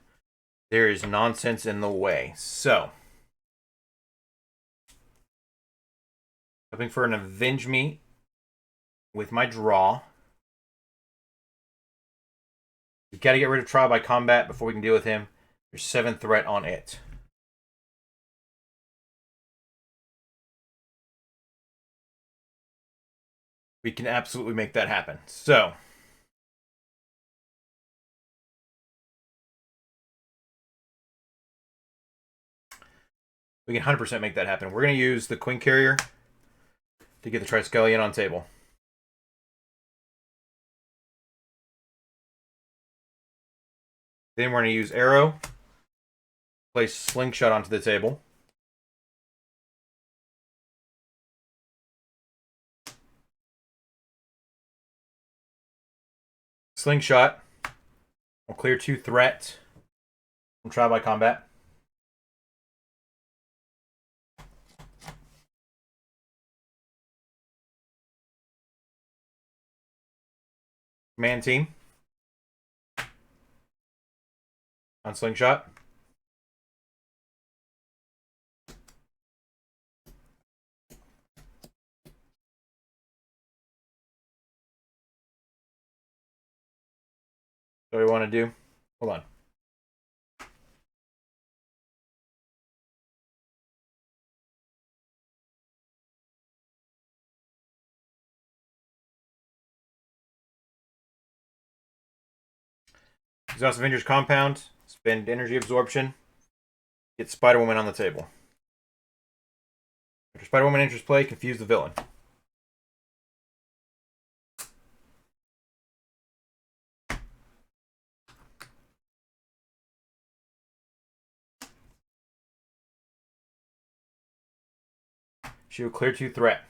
there is nonsense in the way. So, hoping for an Avenge Me with my draw. We've got to get rid of Trial by Combat before we can deal with him. There's 7 threat on it. We can absolutely make that happen. So, we can 100% make that happen. We're going to use the Queen Carrier to get the Triskelion on table. Then we're going to use Arrow. Place Slingshot onto the table. Slingshot will clear 2 threat from Trial by Combat. Command Team on Slingshot. What do we want to do? Hold on. Exhaust Avengers compound. Spend energy absorption. Get Spider-Woman on the table. After Spider-Woman enters play, confuse the villain. She will clear 2 threat.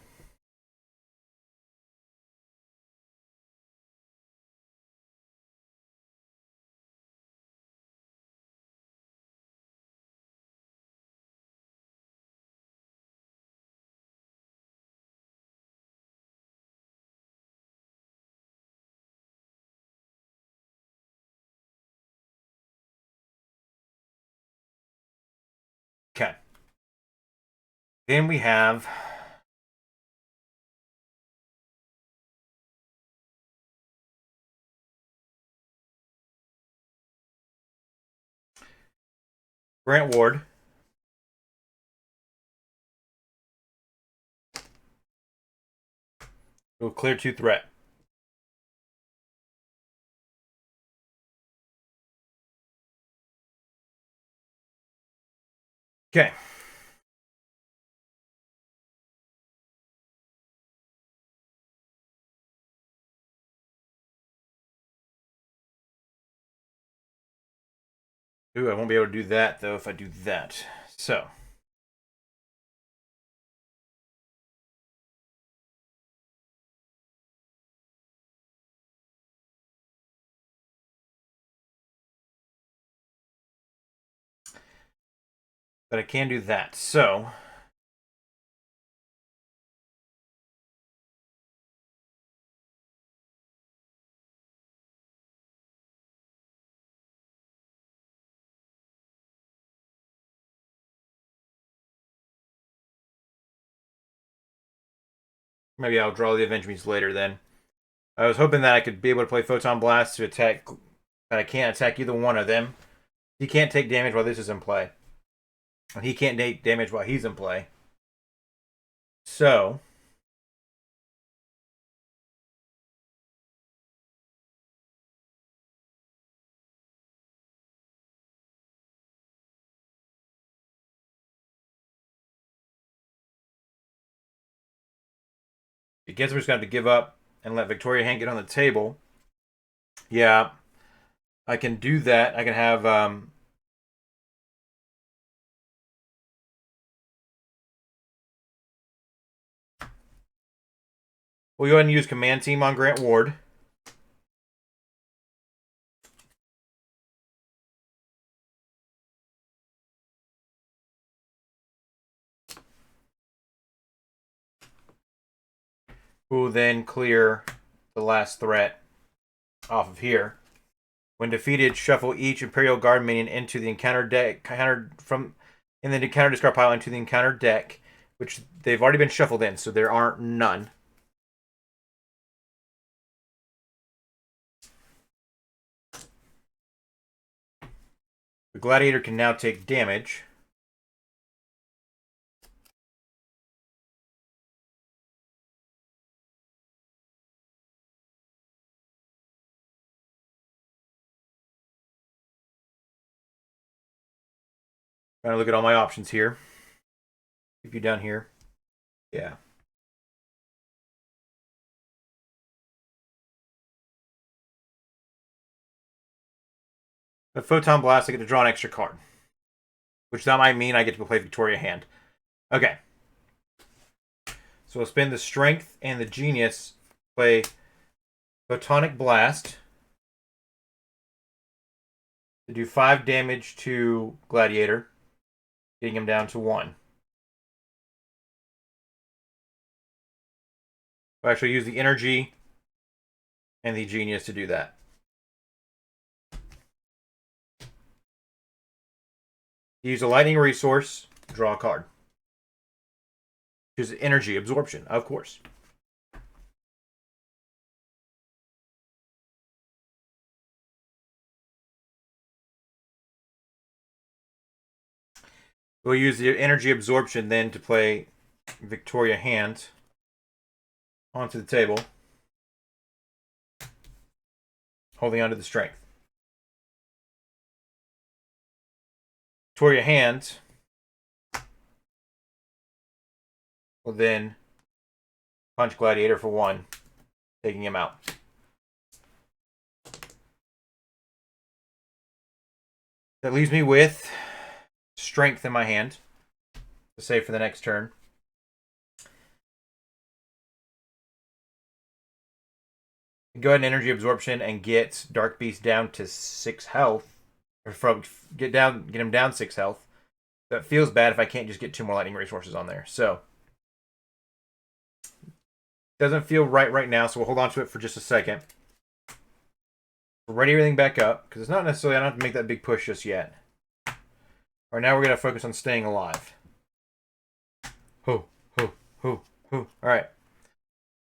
Okay. Then we have Grant Ward. Will clear 2 threat. Okay. Ooh, I won't be able to do that, though, if I do that. So. But I can do that. So. Maybe I'll draw the Avenge Me's later then. I was hoping that I could be able to play Photon Blast to attack, but I can't attack either one of them. He can't take damage while this is in play. And he can't take damage while he's in play. So. I guess we're just going to have to give up and let Victoria Hand get on the table. Yeah. I can do that. I can have we'll go ahead and use Command Team on Grant Ward. We'll then clear the last threat off of here. When defeated, shuffle each Imperial Guard minion into the encounter deck, in the encounter discard pile into the encounter deck, which they've already been shuffled in, so there aren't none. The Gladiator can now take damage. Trying to look at all my options here. Keep you down here. Yeah. The Photon Blast, I get to draw an extra card. Which that might mean I get to play Victoria Hand. Okay. So we'll spend the Strength and the Genius. Play Photonic Blast. To do 5 damage to Gladiator. Getting him down to 1. We'll actually use the Energy and the Genius to do that. Use a Lightning Resource, draw a card. Use Energy Absorption, of course. We'll use the Energy Absorption then to play Victoria Hand onto the table. Holding onto the Strength. toward your hand will then punch Gladiator for 1, taking him out. That leaves me with strength in my hand to save for the next turn. Go ahead and energy absorption and get Dark Beast down to 6 health. Or get him down 6 health. That feels bad if I can't just get 2 more lightning resources on there. So doesn't feel right now, so we'll hold on to it for just a second. We'll ready everything back up, because it's not necessarily, I don't have to make that big push just yet. Alright, now we're going to focus on staying alive. Alright.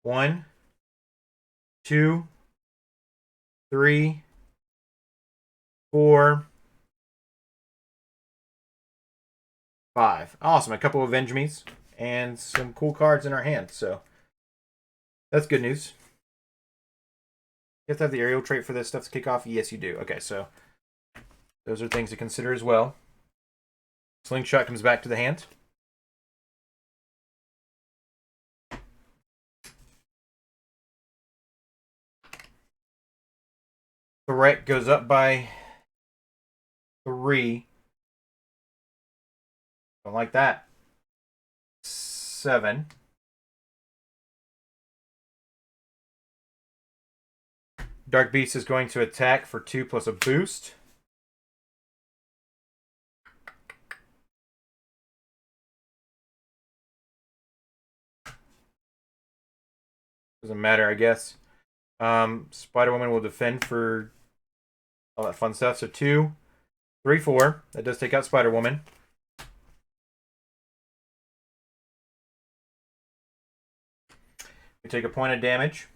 1, 2, 3, 4, 5. Awesome. A couple of Avenge me's and some cool cards in our hand. So that's good news. You have to have the aerial trait for this stuff to kick off? Yes, you do. Okay, so those are things to consider as well. Slingshot comes back to the hand. Threat goes up by 3. Don't like that. 7. Dark Beast is going to attack for 2 plus a boost. Doesn't matter, I guess. Spider-Woman will defend for all that fun stuff. So 2, 3, 4. That does take out Spider-Woman. We take a point of damage.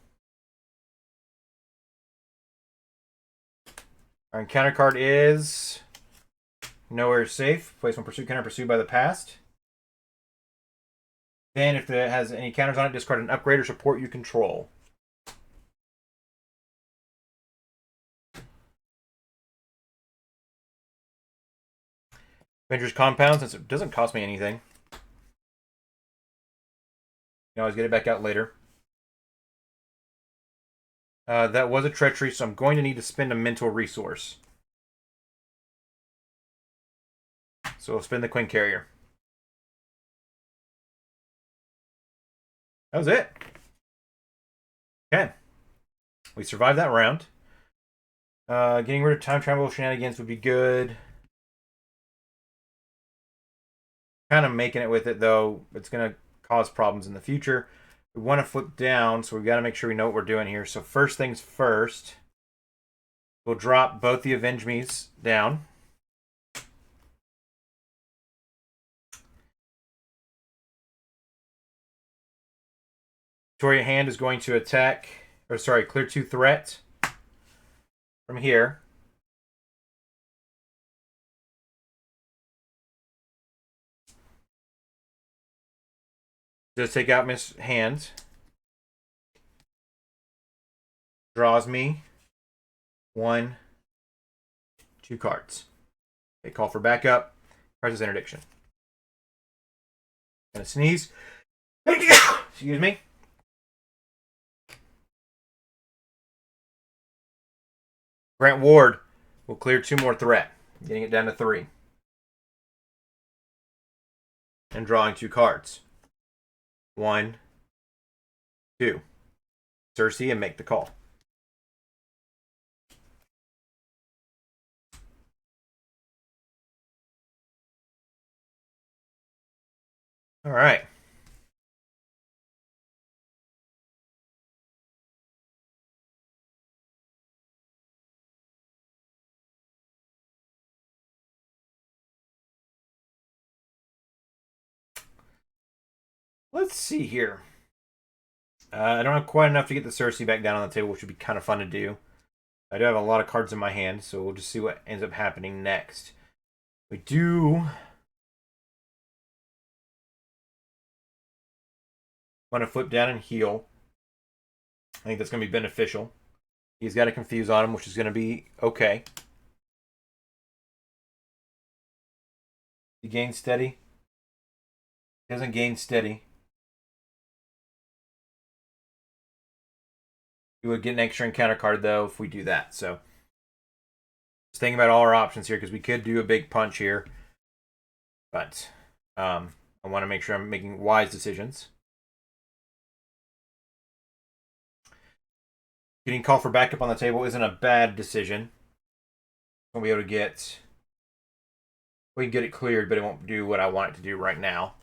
Our encounter card is Nowhere Safe. Place one pursuit counter pursued by the past. Then, if it has any counters on it, discard an upgrade or support you control. Avengers Compound, since it doesn't cost me anything. You can always get it back out later. That was a treachery, so I'm going to need to spend a mental resource. So we'll spend the Queen Carrier. That was it. Okay. We survived that round. Getting rid of time travel shenanigans would be good. Kind of making it with it, though. It's going to cause problems in the future. We want to flip down, so we've got to make sure we know what we're doing here. So first things first, we'll drop both the Avenge me's down. Victoria Hand is going to attack, or sorry, clear 2 threat from here. Just take out Miss Hand. Draws me 1, 2 cards. They call for backup. Crisis Interdiction. Gonna sneeze. Excuse me. Grant Ward will clear 2 more threat, getting it down to 3. And drawing 2 cards. 1, 2. Cersei and make the call. All right. Let's see here. I don't have quite enough to get the Cersei back down on the table, which would be kind of fun to do. I do have a lot of cards in my hand, so we'll just see what ends up happening next. We do want to flip down and heal. I think that's going to be beneficial. He's got a confuse on him, which is going to be okay. He gains steady. Doesn't gain steady. We would get an extra encounter card, though, if we do that. So, just thinking about all our options here, because we could do a big punch here. But I want to make sure I'm making wise decisions. Getting call for backup on the table isn't a bad decision. We'll be able to get... We can get it cleared, but it won't do what I want it to do right now.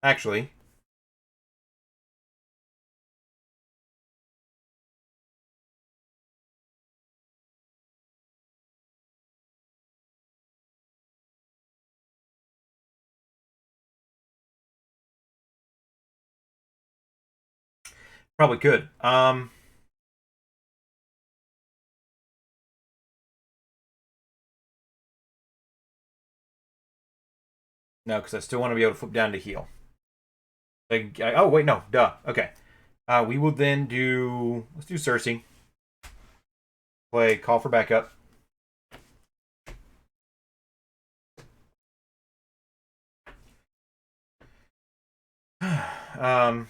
Actually... Probably could. No, because I still want to be able to flip down to heal. Oh, wait, no. Duh. Okay. We will then do... Let's do Cersei. Play call for backup. um...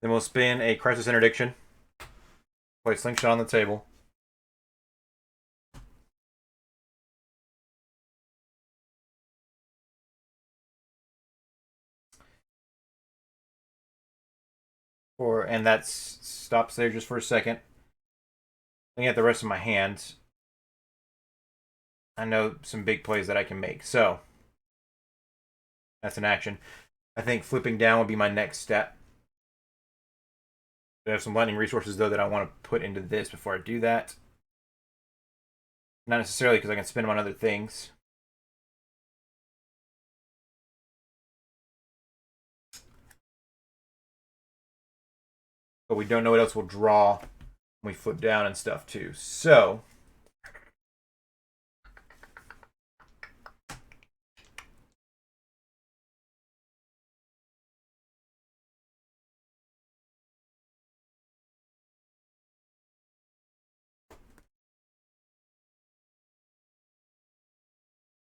Then we'll spin a Crisis Interdiction. Play Slingshot on the table. And that stops there just for a second. Looking at the rest of my hands, I know some big plays that I can make. So, that's an action. I think flipping down would be my next step. I have some lightning resources, though, that I want to put into this before I do that. Not necessarily because I can spend them on other things. But we don't know what else we'll draw when we flip down and stuff, too. So...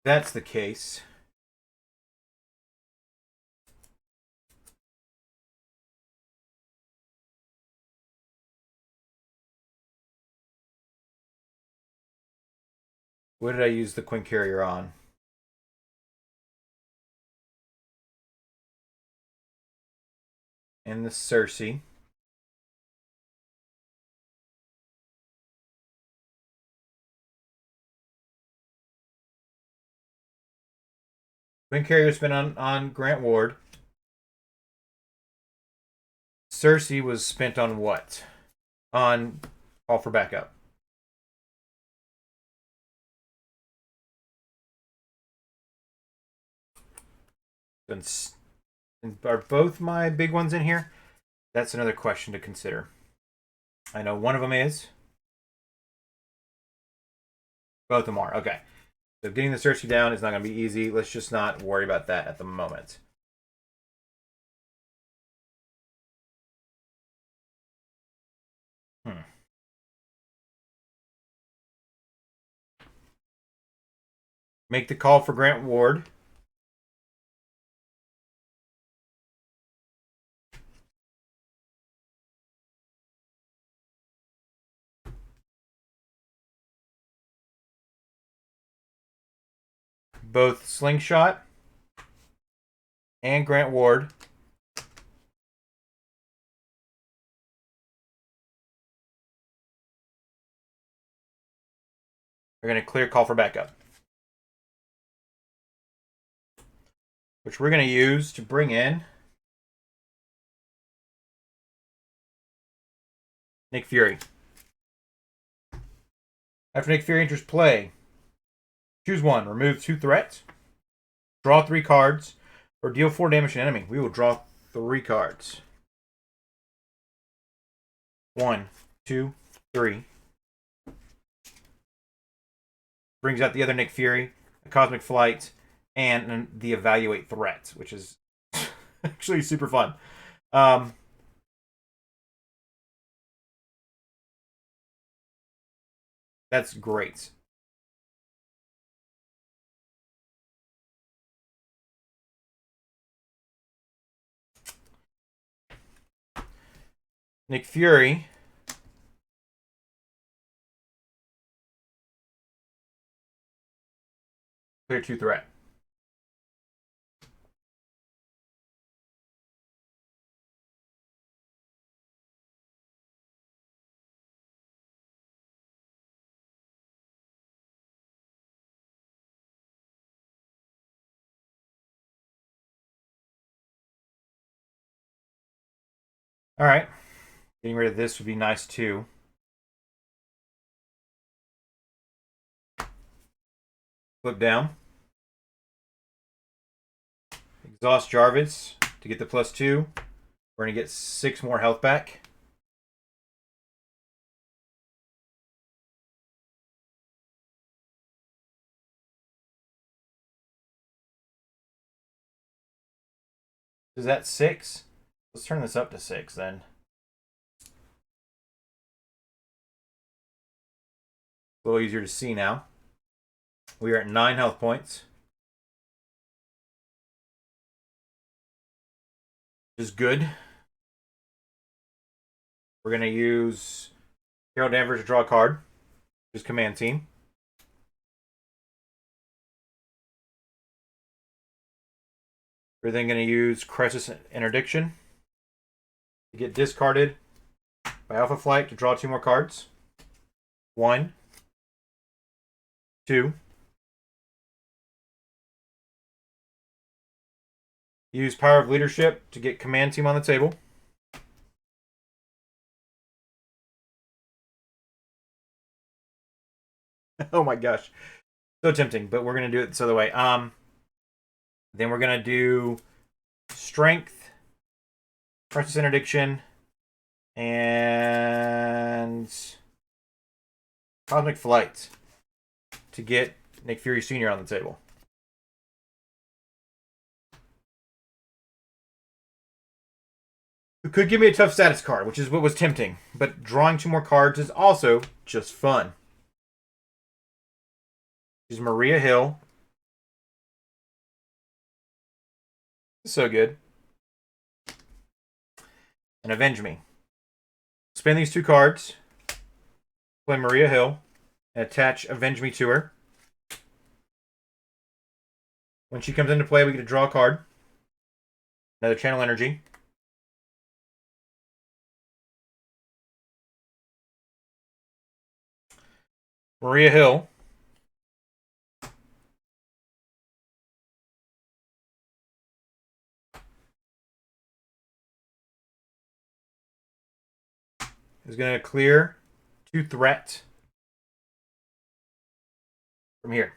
That's the case. What did I use the Queen Carrier on? And the Cersei. Queen Carrier's been on Grant Ward. Cersei was spent on what? On call for backup. Are both my big ones in here? That's another question to consider. I know one of them is. Both of them are. Okay. So getting the Cersei down is not going to be easy. Let's just not worry about that at the moment. Make the call for Grant Ward. Both Slingshot and Grant Ward. We're going to clear call for backup. Which we're going to use to bring in Nick Fury. After Nick Fury enters play, choose one. Remove 2 threats. Draw 3 cards. Or deal 4 damage to an enemy. We will draw 3 cards. 1, 2, 3. Brings out the other Nick Fury, a Cosmic Flight, and the Evaluate Threat, which is actually super fun. That's great. Nick Fury. Clear 2 threat. All right. Getting rid of this would be nice too. Flip down. Exhaust Jarvis to get the +2. We're going to get 6 more health back. Is that 6? Let's turn this up to 6 then. A little easier to see now. We are at 9 health points. Which is good. We're going to use Hero Danvers to draw a card. Just command team. We're then going to use Crisis Interdiction to get discarded by Alpha Flight to draw 2 more cards. 1, 2. Use Power of Leadership to get command team on the table. Oh my gosh. So tempting, but we're going to do it this other way. Then we're going to do Strength, Crisis Interdiction, and Cosmic Flight to get Nick Fury Sr. on the table. It could give me a tough status card, which is what was tempting. But drawing 2 more cards is also just fun. This is Maria Hill. So good. And Avenge Me. Spin these 2 cards. Play Maria Hill. And attach Avenge Me to her. When she comes into play, we get to draw a card. Another Channel Energy. Maria Hill. Is going to clear 2 threat from here.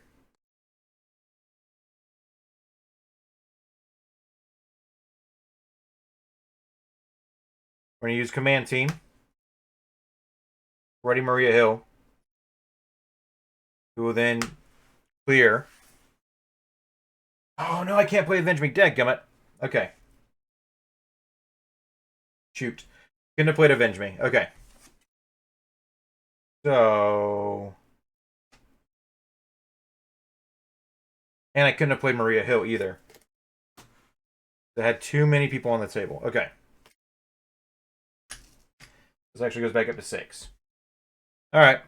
We're going to use command team. Ready Maria Hill. Who will then clear. Oh no, I can't play Avenge Me. Dadgummit. Okay. Shoot. Couldn't have played Avenge Me. Okay. So. And I couldn't have played Maria Hill either. They had too many people on the table. Okay. This actually goes back up to 6. Alright.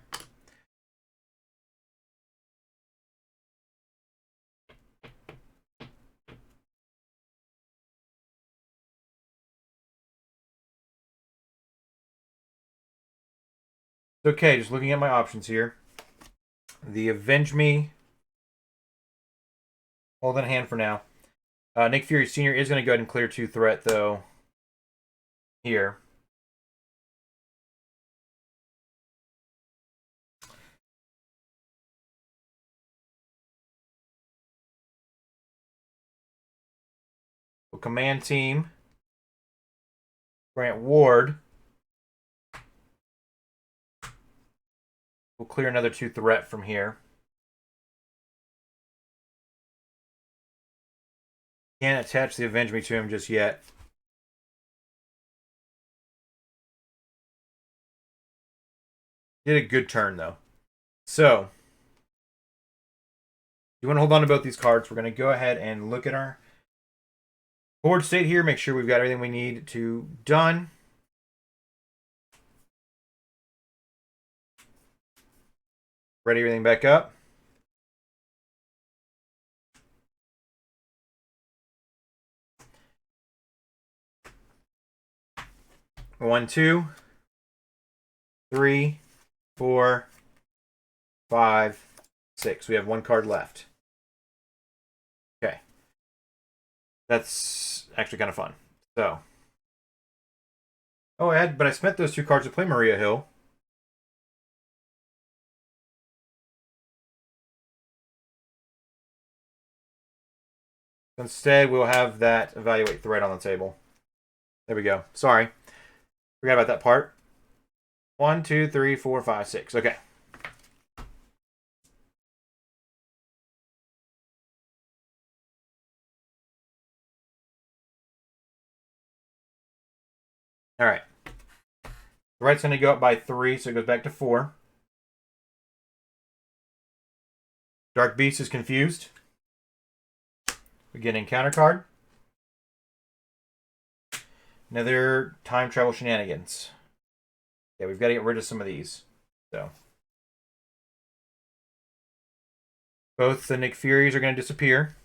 Okay, just looking at my options here. The Avenge Me. Hold in hand for now. Nick Fury Sr. is going to go ahead and clear 2 threat, though. Here. We'll command team. Grant Ward. We'll clear another 2 threat from here. Can't attach the Avenge Me to him just yet. Did a good turn, though. So, you want to hold on to both these cards. We're going to go ahead and look at our board state here. Make sure we've got everything we need to done. Ready everything back up. One, 2, 3, 4, 5, 6. We have one card left. Okay. That's actually kind of fun. So. Oh, but I spent those 2 cards to play Maria Hill. Instead, we'll have that evaluate threat on the table. There we go. Sorry. Forgot about that part. 1, 2, 3, 4, 5, 6. Okay. All right. The right's going to go up by 3, so it goes back to 4. Dark Beast is confused. We get an encounter card. Another time travel shenanigans. Yeah, we've got to get rid of some of these. So. Both the Nick Furies are going to disappear.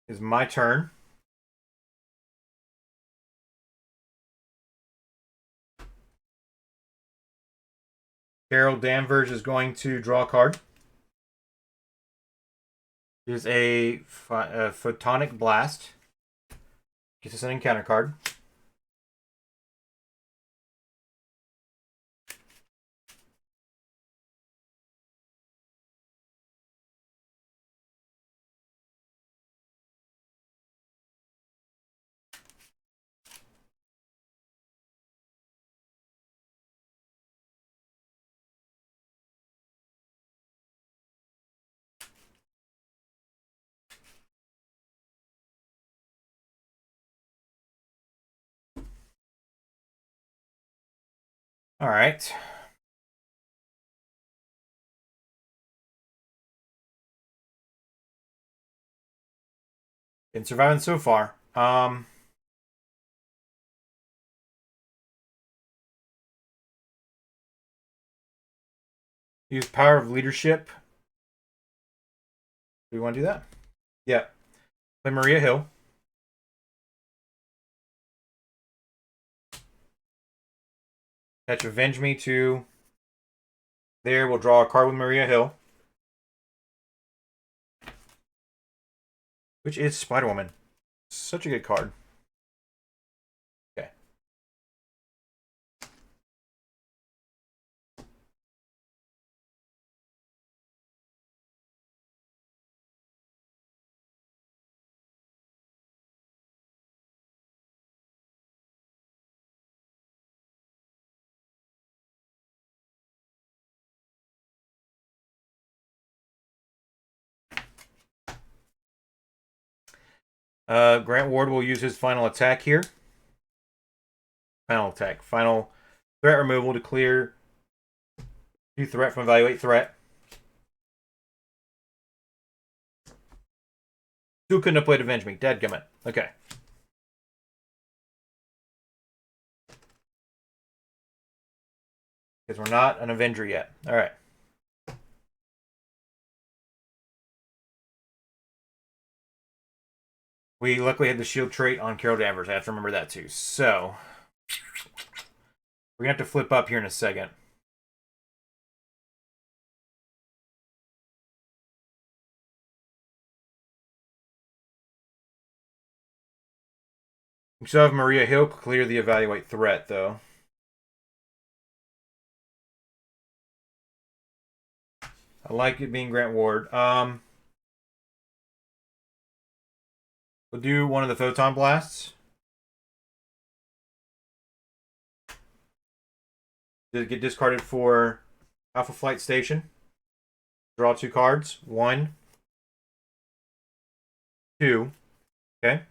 It's my turn. Carol Danvers is going to draw a card. It is a photonic blast. Gets us an encounter card. All right. Been surviving so far. Use power of leadership. Do we want to do that? Yeah. Play Maria Hill. Attach Avenge Me to there. We'll draw a card with Maria Hill. Which is Spider-Woman. Such a good card. Okay. Grant Ward will use his final attack here. Final attack. Final threat removal to clear 2 threat from evaluate threat. Still couldn't have played Avenge Me. Dadgummit. Okay. Because we're not an Avenger yet. Alright. We luckily had the shield trait on Carol Danvers. I have to remember that too. So, we're going to have to flip up here in a second. We still have Maria Hill clear the evaluate threat, though. I like it being Grant Ward. We'll do one of the photon blasts. Does it get discarded for Alpha Flight Station? Draw 2 cards. 1, 2. Okay.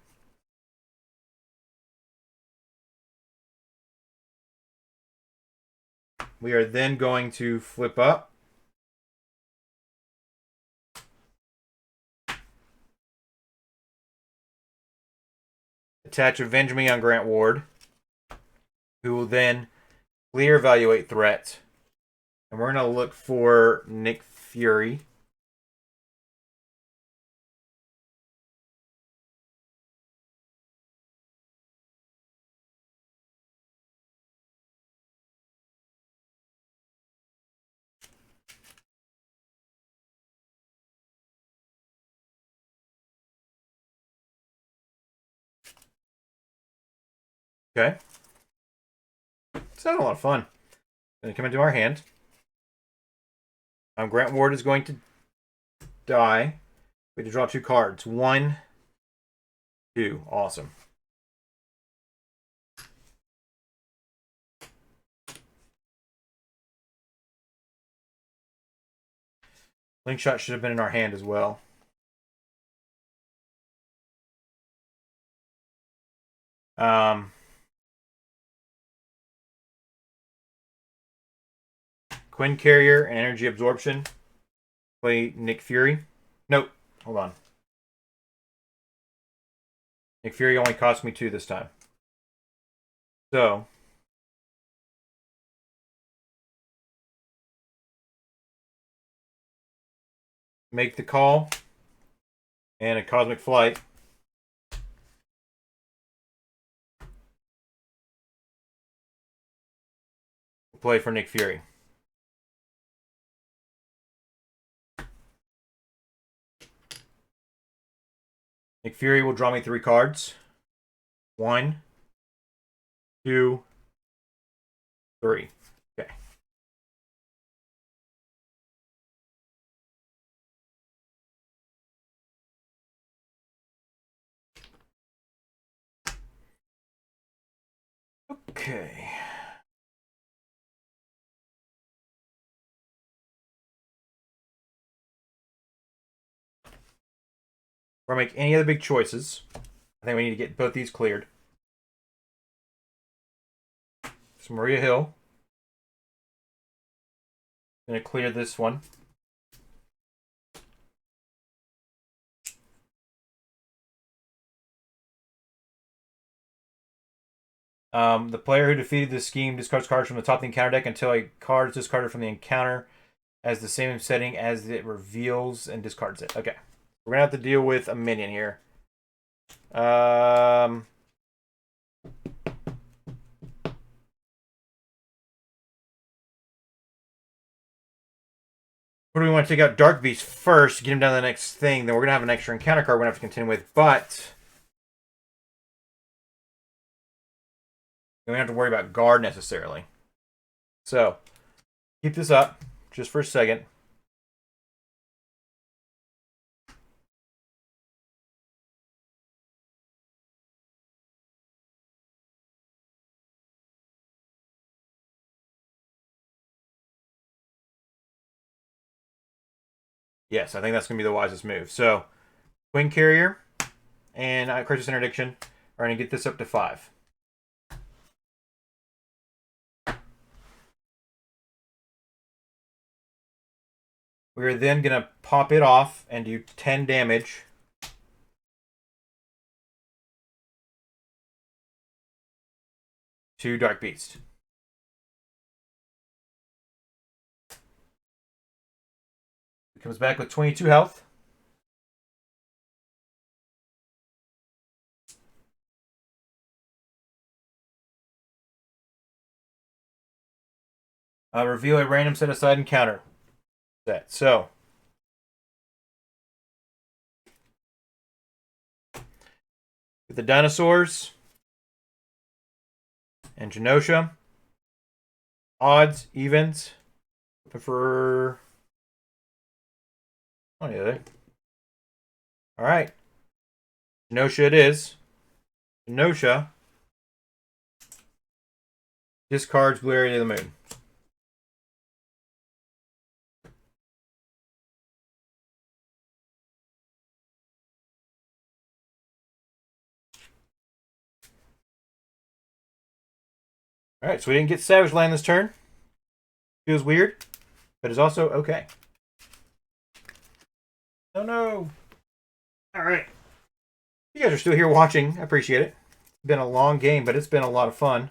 We are then going to flip up. Attach Avenge Me on Grant Ward, who will then clear evaluate threat. And we're going to look for Nick Fury. Okay. It's not a lot of fun. Going to come into our hand. Grant Ward is going to die. We have to draw 2 cards. 1, 2. Awesome. Slingshot should have been in our hand as well. Quinn Carrier and Energy Absorption. Play Nick Fury. Nope. Hold on. Nick Fury only cost me 2 this time. So, make the call. And a Cosmic Flight. Play for Nick Fury. Nick Fury will draw me 3 cards. 1, 2, 3. Okay. Okay. Before I make any other big choices, I think we need to get both these cleared. So Maria Hill. Going to clear this one. The player who defeated this scheme discards cards from the top of the encounter deck until a card is discarded from the encounter as the same setting as it reveals and discards it. Okay. We're going to have to deal with a minion here. What do we want to take out? Dark Beast first, get him down to the next thing. Then we're going to have an extra encounter card we're going to have to continue with. But we don't have to worry about guard necessarily. So, keep this up just for a second. Yes, I think that's going to be the wisest move. So, Queen Carrier and Crisis Interdiction are going to get this up to 5. We're then going to pop it off and do 10 damage. To Dark Beast. It comes back with 22 health. Reveal a random set aside encounter set. So, with the dinosaurs and Genosha, odds, evens, prefer. Oh, yeah. All right. Genosha it is. Genosha discards Blue Area of the Moon. Alright, so we didn't get Savage Land this turn. Feels weird, but it's also okay. Oh no. Alright. You guys are still here watching. I appreciate it. It's been a long game, but it's been a lot of fun.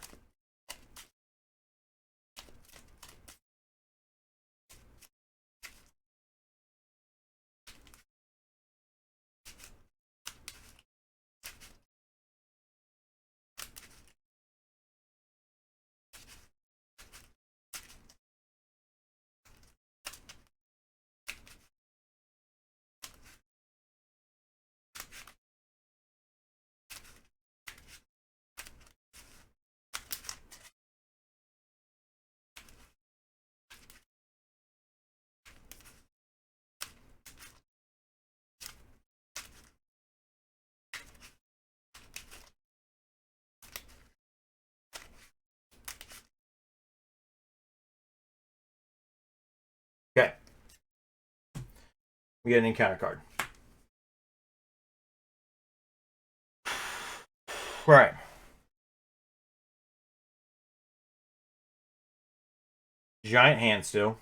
Okay. We get an encounter card. Right. Giant hand still.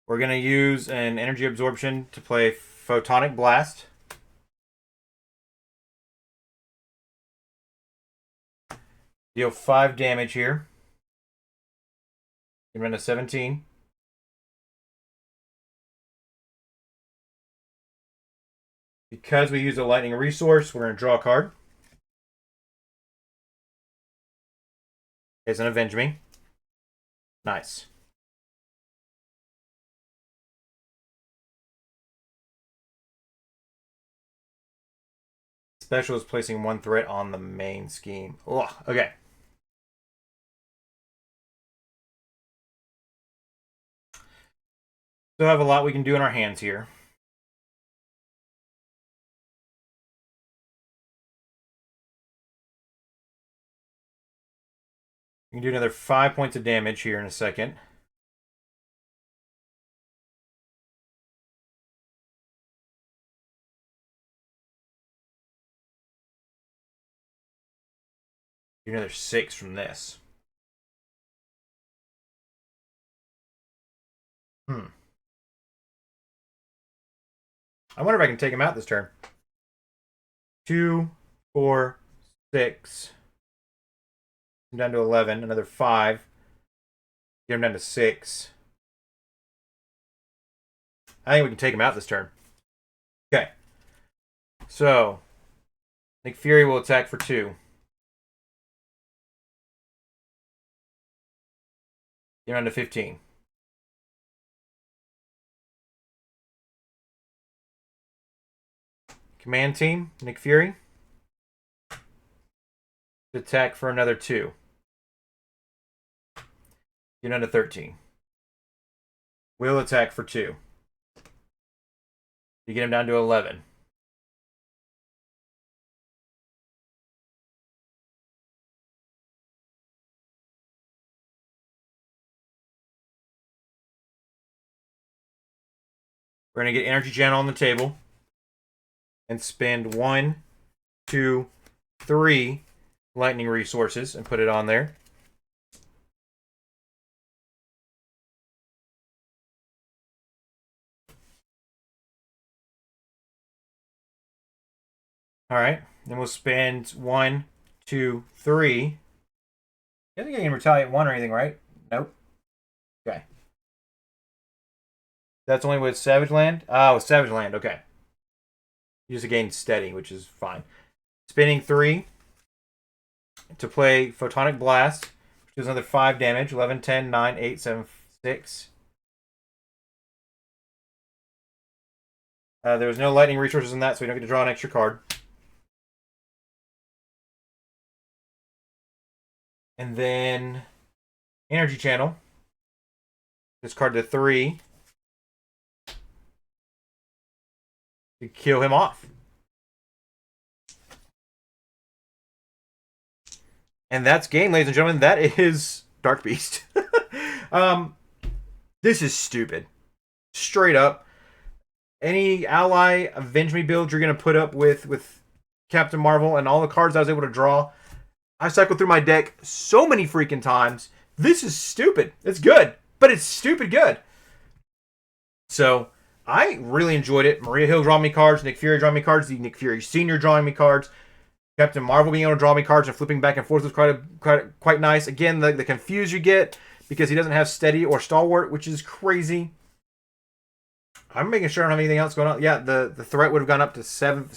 We're going to use an energy absorption to play Photonic Blast. Deal 5 damage here. Get rid of 17. Because we use a lightning resource, we're going to draw a card. It's an Avenge Me. Nice. Special is placing 1 threat on the main scheme. Ugh, okay. Still have a lot we can do in our hands here. We can do another 5 points of damage here in a second. Do another 6 from this. I wonder if I can take him out this turn. 2, 4, 6. I'm down to 11. Another 5. Get him down to 6. I think we can take him out this turn. Okay. So, Nick Fury will attack for 2. Get him down to 15. Command team, Nick Fury. Attack for another 2. Get down to 13. Will attack for 2. You get him down to 11. We're going to get energy channel on the table. And spend 1, 2, 3 lightning resources and put it on there. Alright, then we'll spend 1, 2, 3. I don't think I can retaliate 1 or anything, right? Nope. Okay. That's only with Savage Land? Oh, with Savage Land, okay. You just gain steady, which is fine. Spinning 3 to play Photonic Blast, which does another 5 damage. 11, 10, 9, 8, 7, 6. There was no lightning resources in that, so we don't get to draw an extra card. And then Energy Channel. Discard the 3 to kill him off. And that's game, ladies and gentlemen. That is Dark Beast. This is stupid. Straight up. any ally Avenge Me build you're going to put up with Captain Marvel and all the cards I was able to draw. I cycled through my deck so many freaking times. This is stupid. It's good, but it's stupid good. So I really enjoyed it. Maria Hill drawing me cards, Nick Fury drawing me cards, the Nick Fury Sr. drawing me cards, Captain Marvel being able to draw me cards and flipping back and forth was quite nice. Again, the confuse you get because he doesn't have steady or stalwart, which is crazy. I'm making sure I don't have anything else going on. Yeah, the threat would have gone up to 7,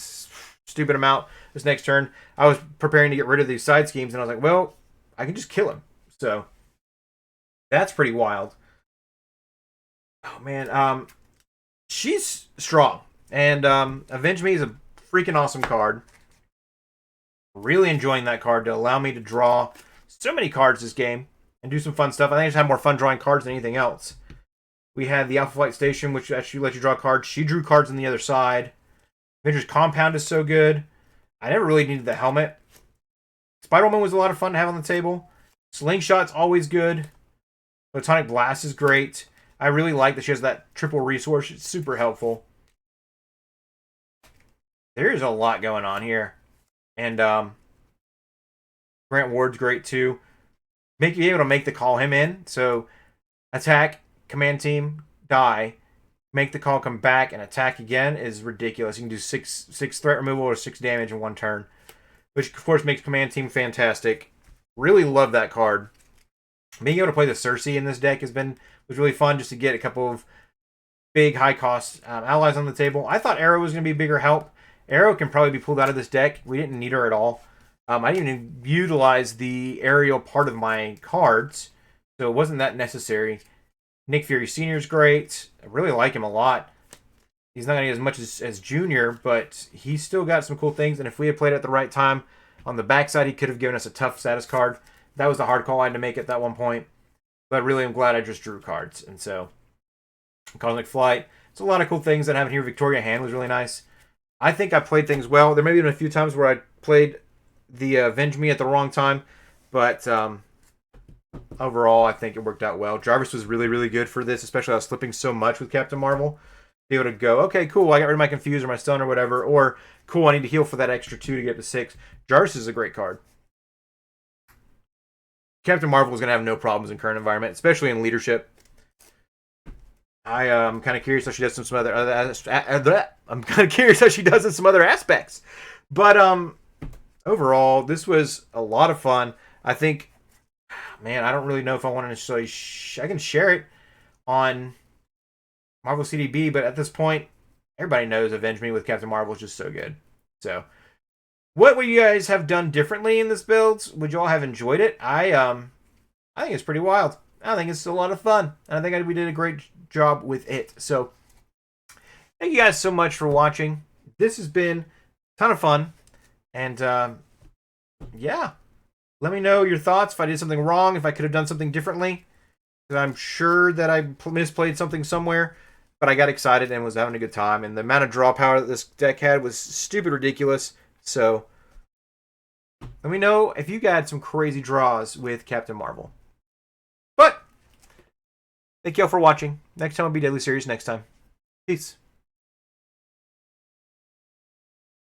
stupid amount this next turn. I was preparing to get rid of these side schemes, and I was like, well, I can just kill him. So that's pretty wild. Oh man, she's strong, and Avenge Me is a freaking awesome card. Really enjoying that card to allow me to draw so many cards this game and do some fun stuff. I think I just had more fun drawing cards than anything else. We had the Alpha Flight Station, which actually let you draw cards. She drew cards on the other side. Avengers Compound is so good. I never really needed the helmet. Spider-Man was a lot of fun to have on the table. Slingshot's always good. Photonic Blast is great. I really like that she has that triple resource. It's super helpful. There's a lot going on here. And Grant Ward's great too. Be able to make the call him in. So attack, command team, die, make the call, come back, and attack again is ridiculous. You can do six threat removal or 6 damage in one turn, which of course makes command team fantastic. Really love that card. Being able to play the Cersei in this deck was really fun, just to get a couple of big high cost allies on the table. I thought Arrow was going to be a bigger help. Arrow can probably be pulled out of this deck. We didn't need her at all. I didn't even utilize the aerial part of my cards, so it wasn't that necessary. Nick Fury Sr. is great. I really like him a lot. He's not going to get as much as Junior, but he's still got some cool things, and if we had played at the right time, on the backside, he could have given us a tough status card. That was the hard call I had to make at that one point, but really I'm glad I just drew cards. And so, Cosmic Flight. It's a lot of cool things that happen here. Victoria Hand was really nice. I think I played things well. There may have been a few times where I played the Avenge Me at the wrong time, but overall, I think it worked out well. Jarvis was really, really good for this, especially I was slipping so much with Captain Marvel. Be able to go, okay, cool, I got rid of my Confuse or my Stun or whatever, or cool, I need to heal for that extra 2 to get up to 6. Jarvis is a great card. Captain Marvel is going to have no problems in current environment, especially in leadership. I am kind of curious how she does some other. I'm kind of curious how she does in some other aspects, but overall, this was a lot of fun. I think, man, I don't really know if I want to necessarily. I can share it on Marvel CDB, but at this point, everybody knows Avenge Me with Captain Marvel is just so good. So, what would you guys have done differently in this build? Would you all have enjoyed it? I think it's pretty wild. I think it's a lot of fun, and I think we did a great job with it. So, thank you guys so much for watching. This has been a ton of fun, and yeah, let me know your thoughts. If I did something wrong, if I could have done something differently, because I'm sure that I misplayed something somewhere, but I got excited and was having a good time. And the amount of draw power that this deck had was stupid ridiculous. So, let me know if you got some crazy draws with Captain Marvel. But, thank y'all for watching. Next time will be Daily Series next time. Peace.